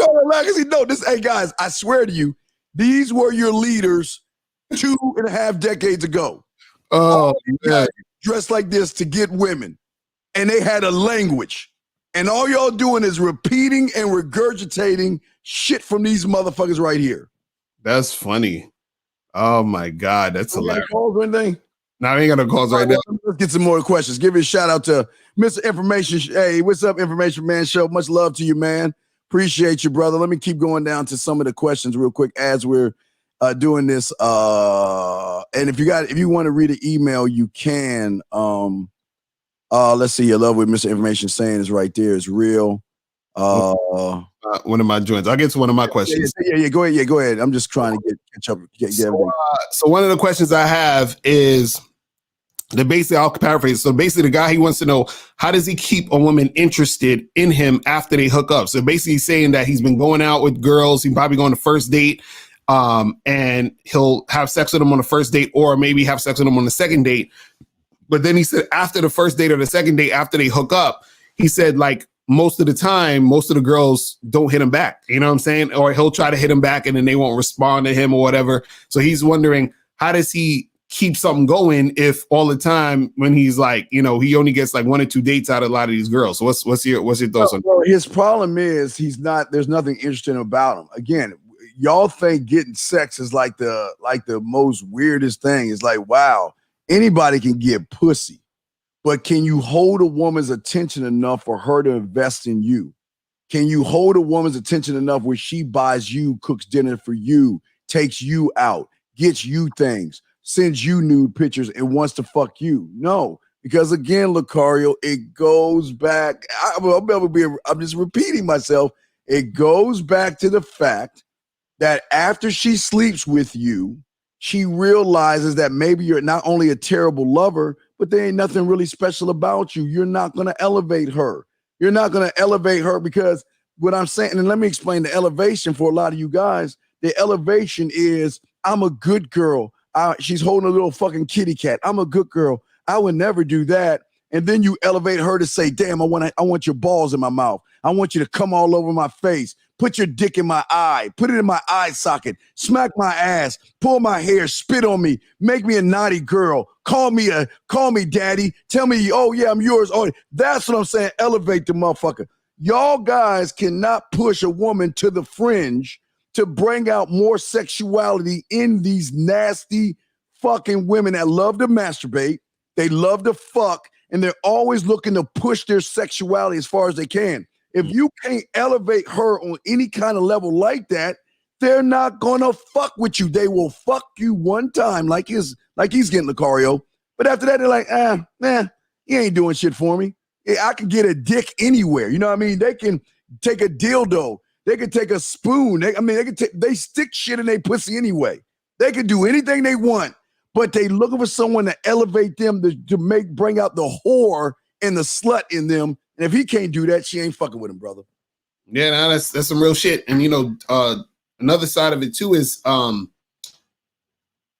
no, this. Hey guys, I swear to you, these were your leaders 2.5 decades ago. Oh, yeah. Dressed like this to get women, and they had a language. And all y'all doing is repeating and regurgitating shit from these motherfuckers right here. That's funny. Oh my God, that's hilarious. Calls or anything? No, I ain't got no calls right now. Let's get some more questions. Give a shout out to Mr. Information. Hey, what's up, Information Man Show? Much love to you, man. Appreciate you, brother. Let me keep going down to some of the questions real quick as we're doing this. And if you want to read an email, you can. Let's see. Your love with Mr. Information saying is right there. It's real. One of my joints. I'll get to one of my questions. Yeah. Go ahead. Go ahead. I'm just trying to catch up. So one of the questions I have is I'll paraphrase. So basically, the guy, he wants to know, how does he keep a woman interested in him after they hook up? So basically, he's saying that he's been going out with girls. He's probably going to first date, and he'll have sex with them on the first date, or maybe have sex with them on the second date. But then he said after the first date or the second date, after they hook up, he said, like, most of the time, most of the girls don't hit him back. You know what I'm saying? Or he'll try to hit him back and then they won't respond to him or whatever. So he's wondering, how does he keep something going if all the time when he's like, you know, he only gets like 1 or 2 dates out of a lot of these girls? So what's your thoughts on that? His problem is there's nothing interesting about him. Again, y'all think getting sex is like the most weirdest thing. It's like, wow. Anybody can get pussy, but can you hold a woman's attention enough for her to invest in you? Can you hold a woman's attention enough where she buys you, cooks dinner for you, takes you out, gets you things, sends you nude pictures, and wants to fuck you? No, Because again, Locario, it goes back. I'm just repeating myself. It goes back to the fact that after she sleeps with you, she realizes that maybe you're not only a terrible lover, but there ain't nothing really special about you. You're not going to elevate her. You're not going to elevate her because what I'm saying, and let me explain the elevation for a lot of you guys. The elevation is, I'm a good girl. She's holding a little fucking kitty cat. I'm a good girl. I would never do that. And then you elevate her to say, damn, I want your balls in my mouth. I want you to come all over my face. Put your dick in my eye. Put it in my eye socket. Smack my ass. Pull my hair. Spit on me. Make me a naughty girl. Call me daddy. Tell me, oh yeah, I'm yours. Oh, that's what I'm saying. Elevate the motherfucker. Y'all guys cannot push a woman to the fringe to bring out more sexuality in these nasty fucking women that love to masturbate. They love to fuck, and they're always looking to push their sexuality as far as they can. If you can't elevate her on any kind of level like that, they're not gonna fuck with you. They will fuck you one time, like he's getting Locario. But after that, they're like, man, he ain't doing shit for me. I can get a dick anywhere. You know what I mean? They can take a dildo. They can take a spoon. They stick shit in their pussy anyway. They can do anything they want, but they looking for someone to elevate them to bring out the whore and the slut in them. And if he can't do that, she ain't fucking with him, brother. Yeah, no, that's some real shit. And another side of it too is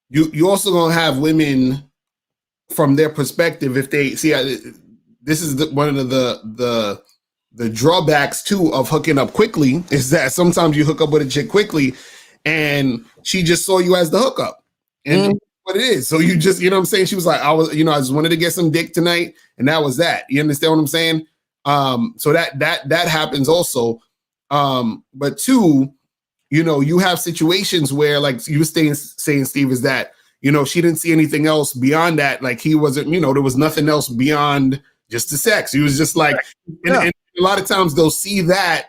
you also gonna have women from their perspective. If they see, this is one of the drawbacks too of hooking up quickly is that sometimes you hook up with a chick quickly, and she just saw you as the hookup, and what it is. So you just, you know what I'm saying? She was like, I just wanted to get some dick tonight, and that was that. You understand what I'm saying? So that happens also. But two, you have situations where, like you were saying, Steve, is that, she didn't see anything else beyond that. Like he wasn't, there was nothing else beyond just the sex. He was just like, and a lot of times they'll see that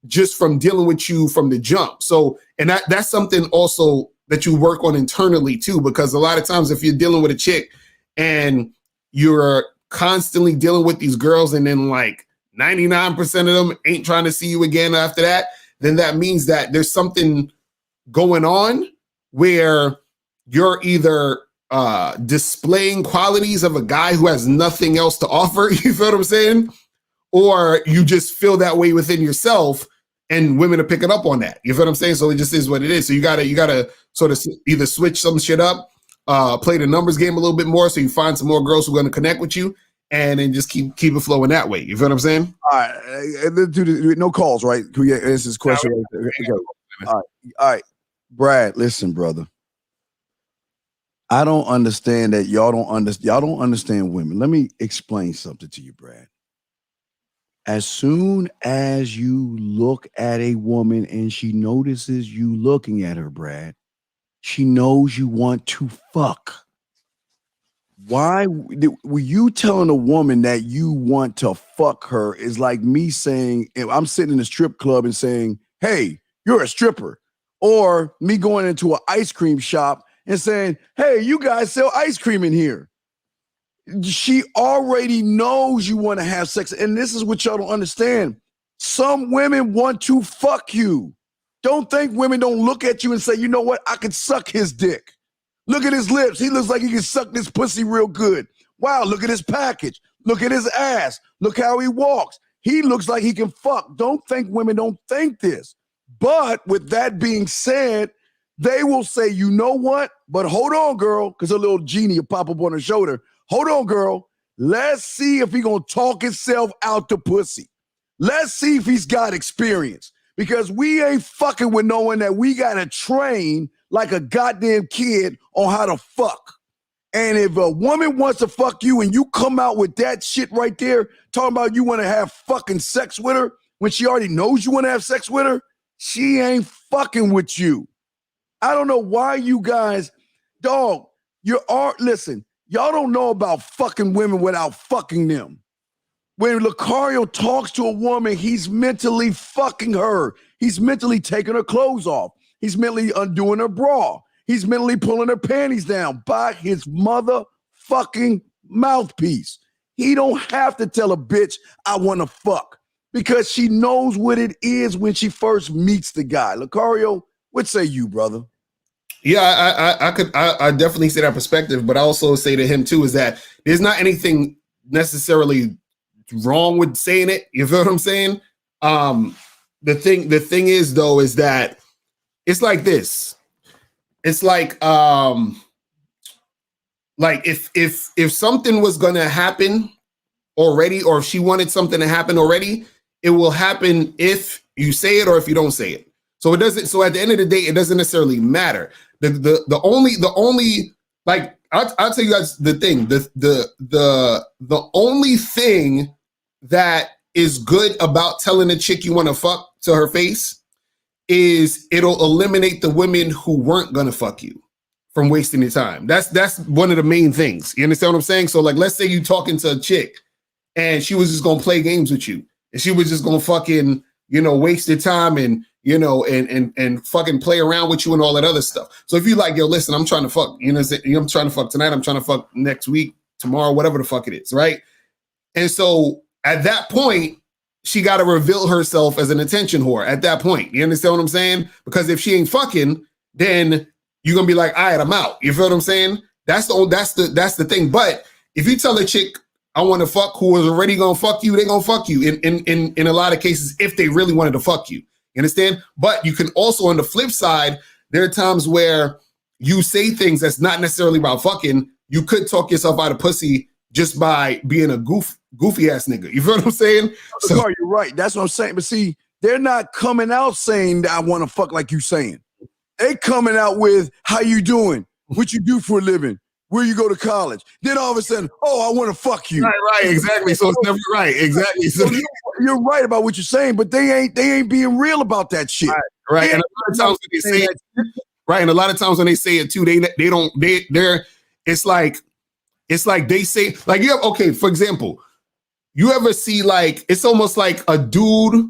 just from dealing with you from the jump. So, and that's something also that you work on internally too, because a lot of times if you're dealing with a chick and you're constantly dealing with these girls and then like 99% of them ain't trying to see you again after that, then that means that there's something going on where you're either displaying qualities of a guy who has nothing else to offer, you feel what I'm saying? Or you just feel that way within yourself, and women are picking up on that. You feel what I'm saying? So it just is what it is. So you gotta sort of either switch some shit up, play the numbers game a little bit more, so you find some more girls who are going to connect with you, and then just keep it flowing that way. You feel what I'm saying? All right, no calls, right? Can we answer this question? Okay. All right, Brad. Listen, brother. I don't understand that y'all don't understand women. Let me explain something to you, Brad. As soon as you look at a woman and she notices you looking at her, Brad, she knows you want to fuck. Why were you telling a woman that you want to fuck her is like me saying, if I'm sitting in a strip club and saying, hey, you're a stripper, or me going into an ice cream shop and saying, hey, you guys sell ice cream in here. She already knows you want to have sex. And this is what y'all don't understand. Some women want to fuck you. Don't think women don't look at you and say, you know what? I could suck his dick. Look at his lips. He looks like he can suck this pussy real good. Wow, look at his package. Look at his ass. Look how he walks. He looks like he can fuck. Don't think women don't think this. But with that being said, they will say, you know what? But hold on, girl, because a little genie will pop up on her shoulder. Hold on, girl. Let's see if he gonna talk himself out the pussy. Let's see if he's got experience. Because we ain't fucking with no one that we gotta train like a goddamn kid on how to fuck. And if a woman wants to fuck you and you come out with that shit right there, talking about you want to have fucking sex with her when she already knows you want to have sex with her, she ain't fucking with you. I don't know why you guys, dog, listen, y'all don't know about fucking women without fucking them. When Locario talks to a woman, he's mentally fucking her. He's mentally taking her clothes off. He's mentally undoing her bra. He's mentally pulling her panties down by his motherfucking mouthpiece. He don't have to tell a bitch, I want to fuck, because she knows what it is when she first meets the guy. Locario, what say you, brother? Yeah, I definitely say that perspective, but I also say to him too is that there's not anything necessarily wrong with saying it. You feel what I'm saying? The thing is though is that it's like this. It's like if something was gonna happen already, or if she wanted something to happen already, it will happen if you say it or if you don't say it. So it doesn't. So at the end of the day, it doesn't necessarily matter. The only like I'll tell you guys the thing. The only thing that is good about telling a chick you want to fuck to her face is it'll eliminate the women who weren't gonna fuck you from wasting your time. That's one of the main things. You understand what I'm saying? So like, let's say you talking to a chick and she was just gonna play games with you, and she was just gonna fucking waste your time and and fucking play around with you and all that other stuff. So if you like, yo, listen, I'm trying to fuck, I'm trying to fuck tonight, I'm trying to fuck next week, tomorrow, whatever the fuck it is, right? And so at that point, she got to reveal herself as an attention whore at that point. You understand what I'm saying? Because if she ain't fucking, then you're gonna be like, all right, I'm out. You feel what I'm saying? That's the thing. But if you tell a chick, I want to fuck, who is already gonna fuck you, they gonna fuck you in a lot of cases if they really wanted to fuck you. You understand? But you can also, on the flip side, there are times where you say things that's not necessarily about fucking. You could talk yourself out of pussy just by being a goofy ass nigga. You feel what I'm saying? So you're right. That's what I'm saying. But see, they're not coming out saying that I want to fuck like you saying. They coming out with how you doing, what you do for a living, where you go to college. Then all of a sudden, oh, I want to fuck you. Right, exactly. So it's never right, exactly. So you're right about what you're saying, but they ain't being real about that shit. Right. And a lot of times when they say it, right, and a lot of times when they say it too, it's like they say, like, you have, okay, for example, you ever see, like, it's almost like a dude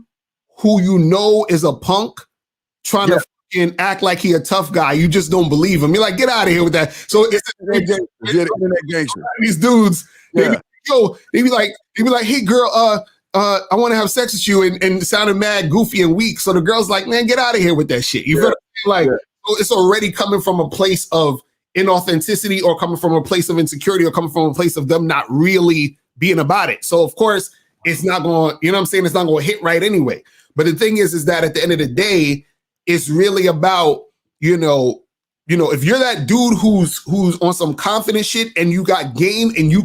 who is a punk trying to fucking act like he a tough guy. You just don't believe him. You're like, get out of here with that. So it's these dudes, they be like, hey girl, I want to have sex with you, and it sounded mad goofy and weak. So the girl's like, man, get out of here with that shit. You feel like so it's already coming from a place of inauthenticity, or coming from a place of insecurity, or coming from a place of them not really being about it. So of course it's not going, you know what I'm saying? It's not going to hit right anyway. But the thing is that at the end of the day, it's really about, if you're that dude who's on some confident shit and you got game, and you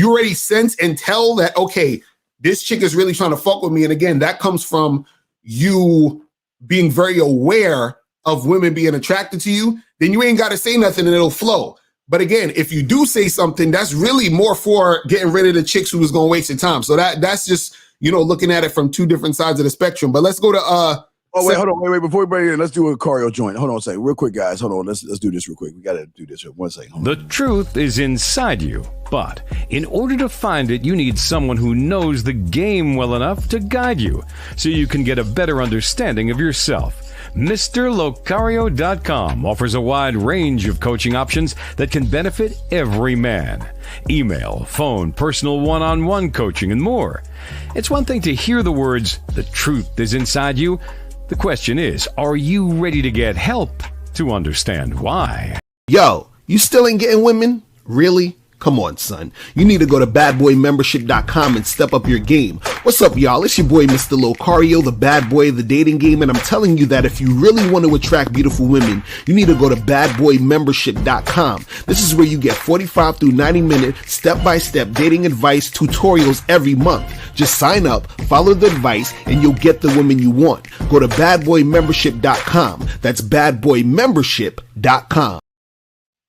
already sense and tell that, okay, this chick is really trying to fuck with me. And again, that comes from you being very aware of women being attracted to you. Then you ain't got to say nothing and it'll flow. But again, if you do say something, that's really more for getting rid of the chicks who was going to waste your time. So that's just, looking at it from two different sides of the spectrum. But let's go to hold on, before we bring it in, let's do a Locario joint. Hold on a second, real quick, guys. Hold on, let's do this real quick. We got to do this. 1 second. The truth is inside you, but in order to find it, you need someone who knows the game well enough to guide you, so you can get a better understanding of yourself. MrLocario.com offers a wide range of coaching options that can benefit every man. Email, phone, personal one-on-one coaching, and more. It's one thing to hear the words, the truth is inside you. The question is, are you ready to get help to understand why? Yo, you still ain't getting women? Really? Come on, son. You need to go to badboymembership.com and step up your game. What's up, y'all? It's your boy, Mr. Locario, the bad boy of the dating game, and I'm telling you that if you really want to attract beautiful women, you need to go to badboymembership.com. This is where you get 45 through 90-minute step-by-step dating advice tutorials every month. Just sign up, follow the advice, and you'll get the woman you want. Go to badboymembership.com. That's badboymembership.com.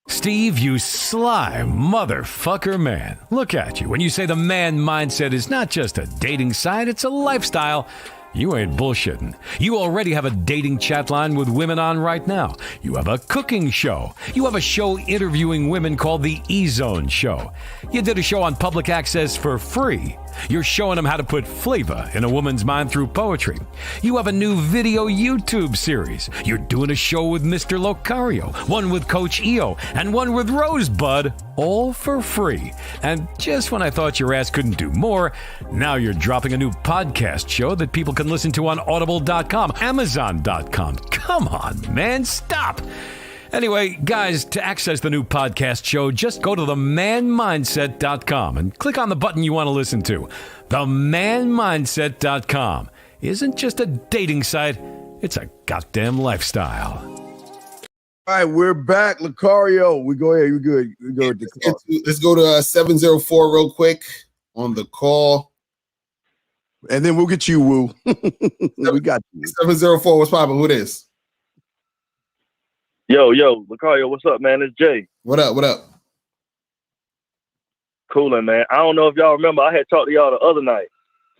Steve, you sly motherfucker man. Look at you. When you say the man mindset is not just a dating site, it's a lifestyle, you ain't bullshitting. You already have a dating chat line with women on right now. You have a cooking show. You have a show interviewing women called the E-Zone Show. You did a show on public access for free. You're showing them how to put flavor in a woman's mind through poetry. You have a new video YouTube series. You're doing a show with Mr. Locario, one with Coach EO, and one with Rosebud, all for free. And just when I thought your ass couldn't do more, now you're dropping a new podcast show that people can listen to on Audible.com, Amazon.com. Come on, man, stop. Anyway, guys, to access the new podcast show, just go to themanmindset.com and click on the button you want to listen to. Themanmindset.com isn't just a dating site, it's a goddamn lifestyle. All right, we're back. Locario, we go ahead. You good? We go with the call. Let's go to 704 real quick on the call. And then we'll get you, Woo. We got you. 704, what's poppin'? Who this? Yo, Locario, what's up, man? It's Jay. What up? Coolin', man. I don't know if y'all remember, I had talked to y'all the other night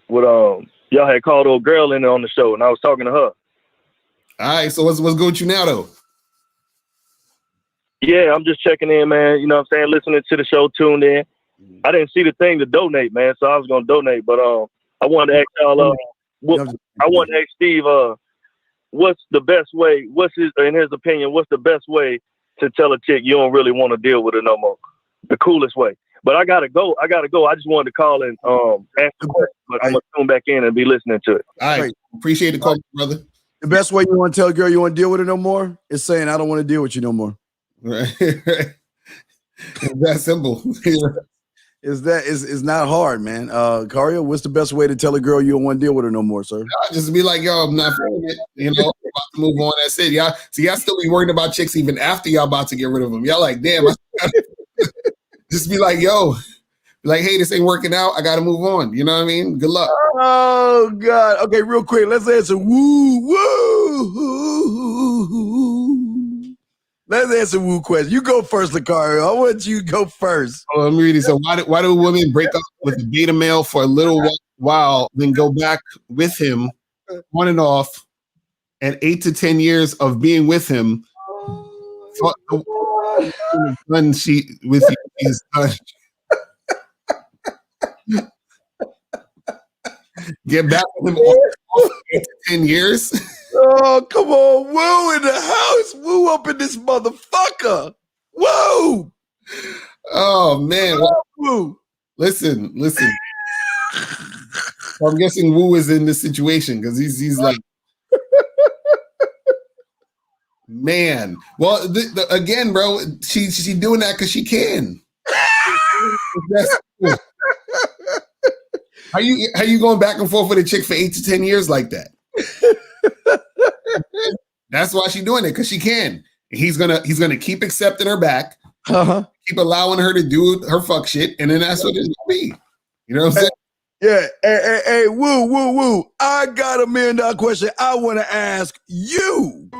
with y'all had called old girl in there on the show, and I was talking to her. All right, so what's good with you now, though? Yeah, I'm just checking in, man. You know what I'm saying? Listening to the show, tuned in. I didn't see the thing to donate, man, so I was gonna donate, but I wanted to ask y'all. I wanted to ask Steve. What's the best way? In his opinion, what's the best way to tell a chick you don't really want to deal with her no more? The coolest way. But I gotta go. I just wanted to call and ask the question, but I'm gonna tune back in and be listening to it. All right, appreciate the call, brother. The best way you want to tell a girl you want to deal with her no more is saying, "I don't want to deal with you no more." Right. That simple. It's not hard, man. Cario, what's the best way to tell a girl you don't want to deal with her no more, sir? I'll just be like, yo, I'm not feeling it. You know, I'm about to move on. That's it. Y'all still be worried about chicks even after y'all about to get rid of them. Y'all like, damn. Just be like, yo, like, hey, this ain't working out. I got to move on. You know what I mean? Good luck. Oh, God. Okay, real quick. Let's answer woo. Let's answer woo question. You go first, Locario. I want you to go first. Oh, let me read it. So why do women break up with a beta male for a little while, then go back with him on and off, and 8 to 10 years of being with him? Done with you is done. Get back with him off 8 to 10 years. Oh, come on. Woo in the house. Woo up in this motherfucker. Woo. Oh, man. Woo. Listen. I'm guessing Woo is in this situation because he's like, man. Well, again, bro, she doing that because she can. How you going back and forth with a chick for 8 to 10 years like that? That's why she's doing it, because she can. He's gonna keep accepting her back, keep allowing her to do her fuck shit, and then that's what it's gonna be. You know what I'm saying? Yeah. Hey, woo. I got $1 million question I want to ask you.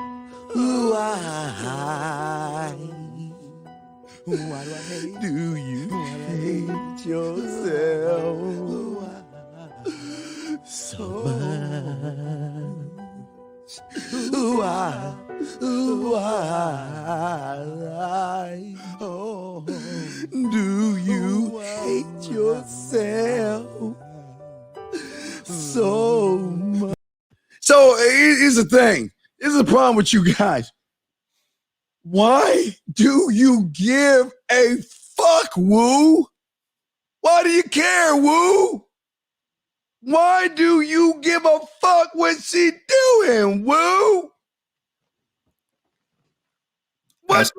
Why do I hate? Do you hate yourself so much? Why do you hate yourself so much? So here's the thing. This is the problem with you guys. Why do you give a fuck, Woo? Why do you care, Woo? Why do you give a fuck what she doing, Woo? What's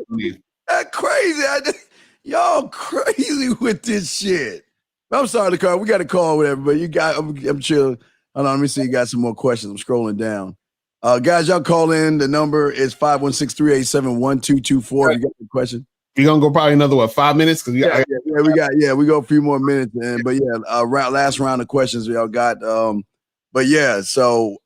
that crazy? Y'all crazy with this shit. I'm sorry, the car. We got a call with everybody. I'm chill. Hold on, let me see. You got some more questions. I'm scrolling down. Guys, y'all call in. The number is 516-387-1224. You got a question? You're gonna go probably another 5 minutes? Because we go a few more minutes. Last round of questions y'all got. So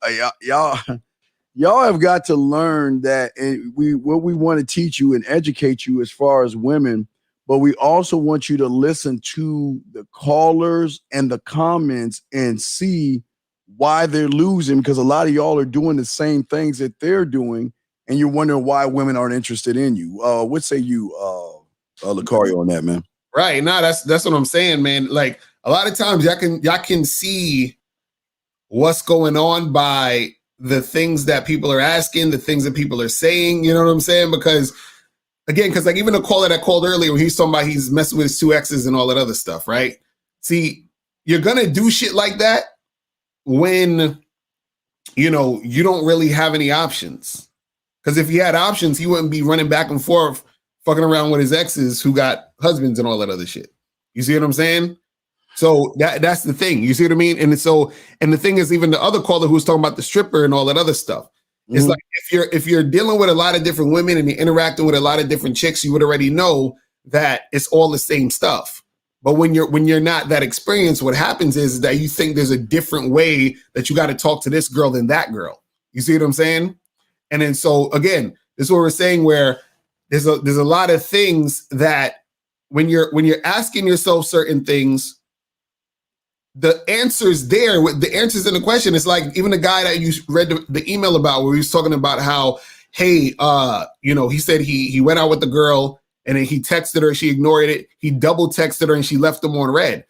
y'all have got to learn that what we want to teach you and educate you as far as women, but we also want you to listen to the callers and the comments and see why they're losing, because a lot of y'all are doing the same things that they're doing, and you're wondering why women aren't interested in you. What say you, Locario, on that, man? Right. No, that's what I'm saying, man. Like, a lot of times y'all can see what's going on by the things that people are asking, the things that people are saying, you know what I'm saying? Because again, because like even the caller that called earlier, when he's talking about he's messing with his 2 exes and all that other stuff, right? See, you're gonna do shit like that when you don't really have any options. Because if he had options, he wouldn't be running back and forth, fucking around with his exes who got husbands and all that other shit. You see what I'm saying? So that's the thing. You see what I mean? And the thing is, even the other caller who was talking about the stripper and all that other stuff. It's like if you're dealing with a lot of different women and you're interacting with a lot of different chicks, you would already know that it's all the same stuff. But when you're not that experienced, what happens is that you think there's a different way that you got to talk to this girl than that girl. You see what I'm saying? And then so again, this is what we're saying, where there's a lot of things that when you're asking yourself certain things, the answer's there. With the answers in the question, it's like even the guy that you read the email about, where he was talking about how, hey, he said he went out with the girl and then he texted her, she ignored it. He double texted her and she left him on red.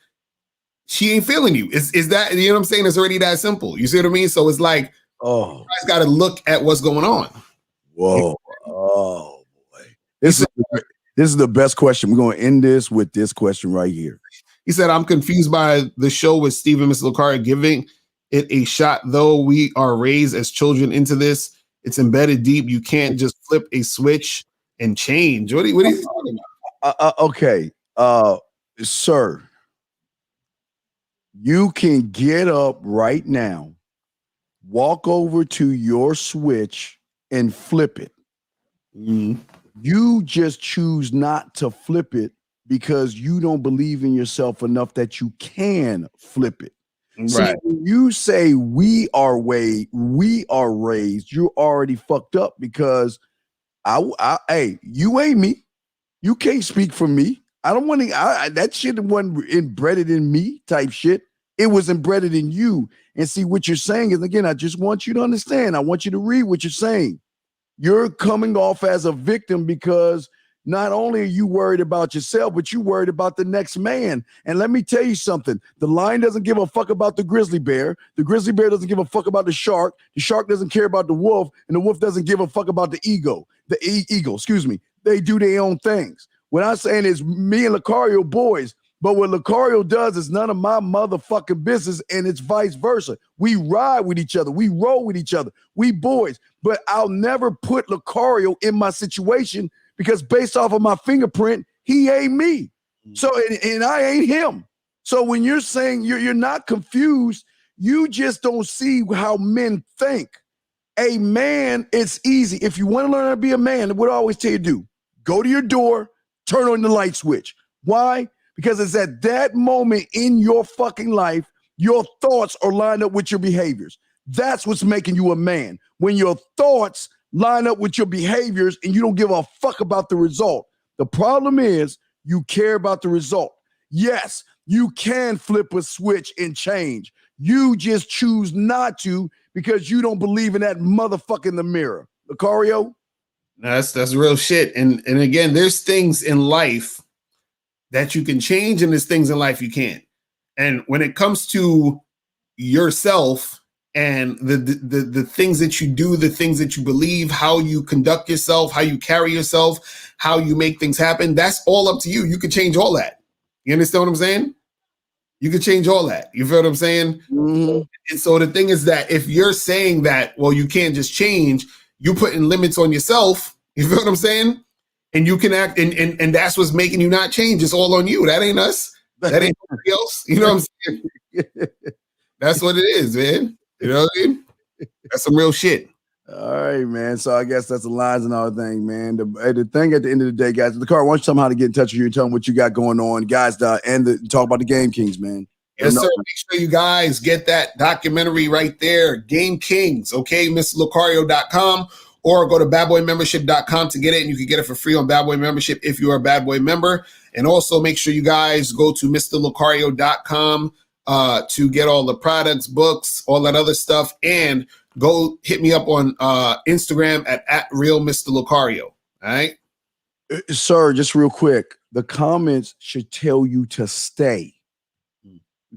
She ain't feeling you. Is that, you know what I'm saying? It's already that simple. You see what I mean? So it's like, you guys got to look at what's going on. Whoa. Oh boy. This is the best question. We're going to end this with this question right here. He said, I'm confused by the show with Steve and Mr. Locario giving it a shot, though we are raised as children into this. It's embedded deep. You can't just flip a switch and change. What are you talking about? Okay. Sir, you can get up right now, walk over to your switch and flip it. You just choose not to flip it because you don't believe in yourself enough that you can flip it. Right. See, when you say we are raised, you're already fucked up, because hey, you ain't me. You can't speak for me. I don't want to. That shit wasn't embedded in me type shit. It was embedded in you. And see, what you're saying is, again, I just want you to understand. I want you to read what you're saying. You're coming off as a victim because not only are you worried about yourself, but you're worried about the next man. And let me tell you something. The lion doesn't give a fuck about the grizzly bear. The grizzly bear doesn't give a fuck about the shark. The shark doesn't care about the wolf. And the wolf doesn't give a fuck about the eagle. They do their own things. What I'm saying is, me and Locario boys, but what Locario does is none of my motherfucking business, and it's vice versa. We ride with each other. We roll with each other. We boys. But I'll never put Locario in my situation, because based off of my fingerprint, he ain't me. So, and I ain't him. So when you're saying you're not confused, you just don't see how men think. A man, it's easy. If you want to learn how to be a man, what I always tell you to do, go to your door, turn on the light switch. Why? Because it's at that moment in your fucking life, your thoughts are lined up with your behaviors. That's what's making you a man. When your thoughts line up with your behaviors and you don't give a fuck about the result. The problem is you care about the result. Yes, you can flip a switch and change. You just choose not to because you don't believe in that motherfucker in the mirror. Locario? That's real shit. And again, there's things in life that you can change, and there's things in life you can't. And when it comes to yourself and the things that you do, the things that you believe, how you conduct yourself, how you carry yourself, how you make things happen, that's all up to you. You can change all that. You understand what I'm saying? You can change all that. You feel what I'm saying? Mm-hmm. And so the thing is that if you're saying that, well, you can't just change, you're putting limits on yourself. You feel what I'm saying? And you can act, and that's what's making you not change. It's all on you. That ain't us. That ain't nobody else. You know what I'm saying? That's what it is, man. You know what I mean? That's some real shit. All right, man. So I guess that's the lines and all the thing, man. The thing at the end of the day, guys, the car wants somehow to get in touch with you and tell them what you got going on, guys. Talk about the Game Kings, man. Yes, sir. Make sure you guys get that documentary right there, Game Kings. Okay, MrLocario.com, or go to badboymembership.com to get it, and you can get it for free on Bad Boy Membership if you are a Bad Boy member. And also make sure you guys go to MrLocario.com to get all the products, books, all that other stuff, and go hit me up on Instagram at Real Mr. Locario. All right, sir. Just real quick, the comments should tell you to stay.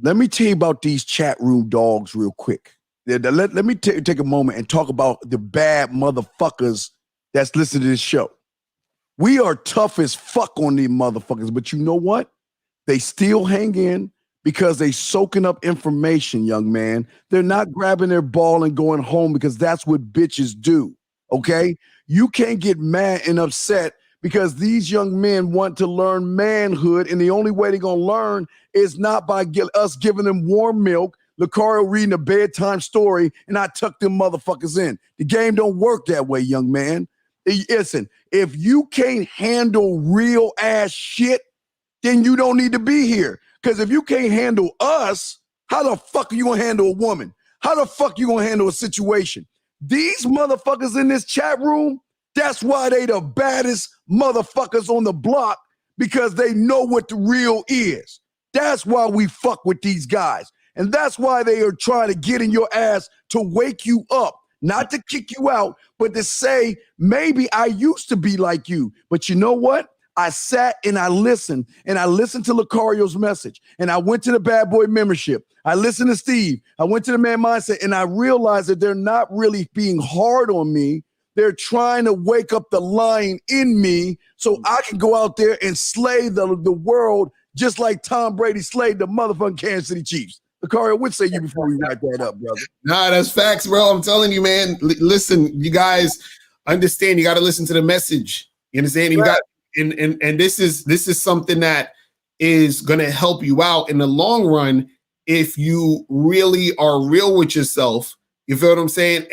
let me tell you about these chat room dogs real quick. Let me take a moment and talk about the bad motherfuckers that's listening to this show. We are tough as fuck on these motherfuckers, but you know what? They still hang in because they soaking up information, young man. They're not grabbing their ball and going home because that's what bitches do, okay? You can't get mad and upset because these young men want to learn manhood, and the only way they're going to learn is not by us giving them warm milk, Locario reading a bedtime story, and I tuck them motherfuckers in. The game don't work that way, young man. Listen, if you can't handle real ass shit, then you don't need to be here. Because if you can't handle us, how the fuck are you going to handle a woman? How the fuck are you going to handle a situation? These motherfuckers in this chat room, that's why they the baddest motherfuckers on the block, because they know what the real is. That's why we fuck with these guys. And that's why they are trying to get in your ass to wake you up, not to kick you out, but to say, maybe I used to be like you. But you know what? I sat and I listened to Locario's message, and I went to the Bad Boy membership. I listened to Steve. I went to the Man Mindset, and I realized that they're not really being hard on me. They're trying to wake up the lion in me so I can go out there and slay the world just like Tom Brady slayed the motherfucking Kansas City Chiefs. Locario, what say you before we wrap that up, brother? Nah, that's facts, bro. I'm telling you, man. Listen, you guys understand. You got to listen to the message. You understand? You got, and this is something that is going to help you out in the long run if you really are real with yourself. You feel what I'm saying?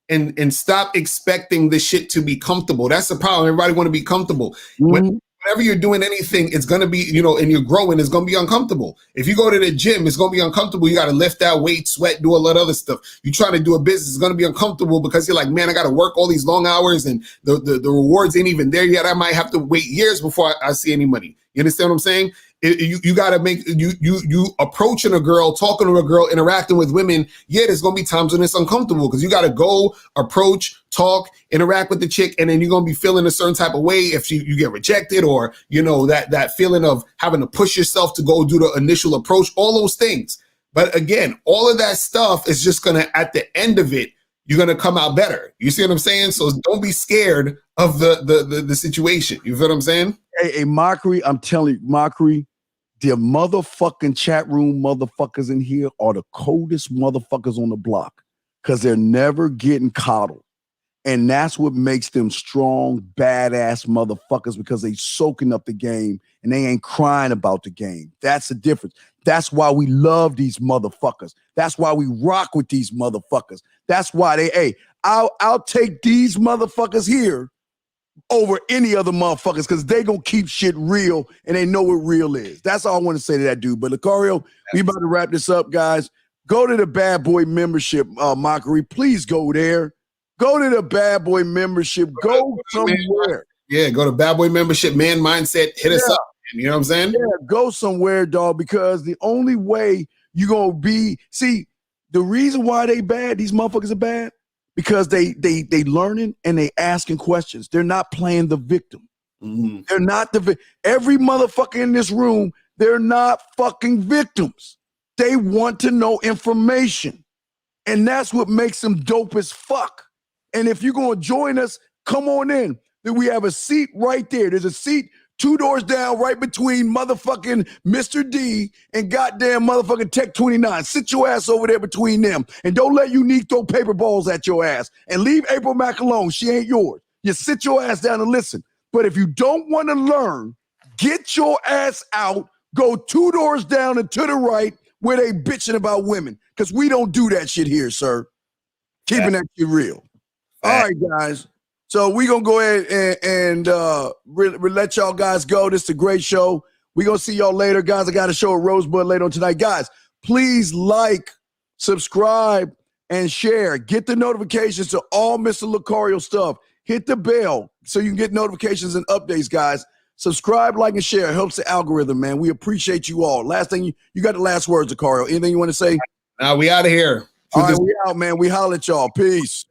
And stop expecting the shit to be comfortable. That's the problem. Everybody want to be comfortable. Mm-hmm. Whenever you're doing anything, it's going to be, and you're growing, it's going to be uncomfortable. If you go to the gym, it's going to be uncomfortable. You got to lift that weight, sweat, do a lot of other stuff. You trying to do a business, it's going to be uncomfortable because you're like, man, I got to work all these long hours and the rewards ain't even there yet. I might have to wait years before I see any money. You understand what I'm saying? You got to make you approaching a girl, talking to a girl, interacting with women. Yeah, there's gonna be times when it's uncomfortable because you got to go approach, talk, interact with the chick, and then you're gonna be feeling a certain type of way if you get rejected, or that feeling of having to push yourself to go do the initial approach. All those things, but again, all of that stuff is just gonna, at the end of it, you're gonna come out better. You see what I'm saying? So don't be scared of the situation. You feel what I'm saying? Hey, Mockery, I'm telling you, Mockery, the motherfucking chat room motherfuckers in here are the coldest motherfuckers on the block because they're never getting coddled. And that's what makes them strong, badass motherfuckers, because they soaking up the game and they ain't crying about the game. That's the difference. That's why we love these motherfuckers. That's why we rock with these motherfuckers. That's why I'll take these motherfuckers here over any other motherfuckers because they gonna keep shit real and they know what real is. That's all I want to say to that dude. But Locario, we about to wrap this up, guys. Go to the Bad Boy membership, Mockery. Please go there. Go to the Bad Boy membership. Go somewhere. Yeah, go to Bad Boy membership, Man Mindset. Hit us up. You know what I'm saying? Yeah, go somewhere, dog, because the only way you're gonna be, see, the reason why they bad, these motherfuckers are bad, because they learning and they asking questions. They're not playing the victim. Mm-hmm. They're not every motherfucker in this room, they're not fucking victims. They want to know information. And that's what makes them dope as fuck. And if you're going to join us, come on in. Then we have a seat right there. There's a seat 2 doors down right between motherfucking Mr. D and goddamn motherfucking Tech 29. Sit your ass over there between them. And don't let Unique throw paper balls at your ass. And leave April Mack alone. She ain't yours. You sit your ass down and listen. But if you don't want to learn, get your ass out. Go 2 doors down and to the right where they bitching about women. Because we don't do that shit here, sir. Keeping that shit real. All right, guys. So we're going to go ahead and let y'all guys go. This is a great show. We're going to see y'all later. Guys, I got a show at Rosebud later on tonight. Guys, please like, subscribe, and share. Get the notifications to all Mr. Locario stuff. Hit the bell so you can get notifications and updates, guys. Subscribe, like, and share. It helps the algorithm, man. We appreciate you all. Last thing, you got the last words, Locario. Anything you want to say? Now we out of here. All right, we out, man. We holler at y'all. Peace.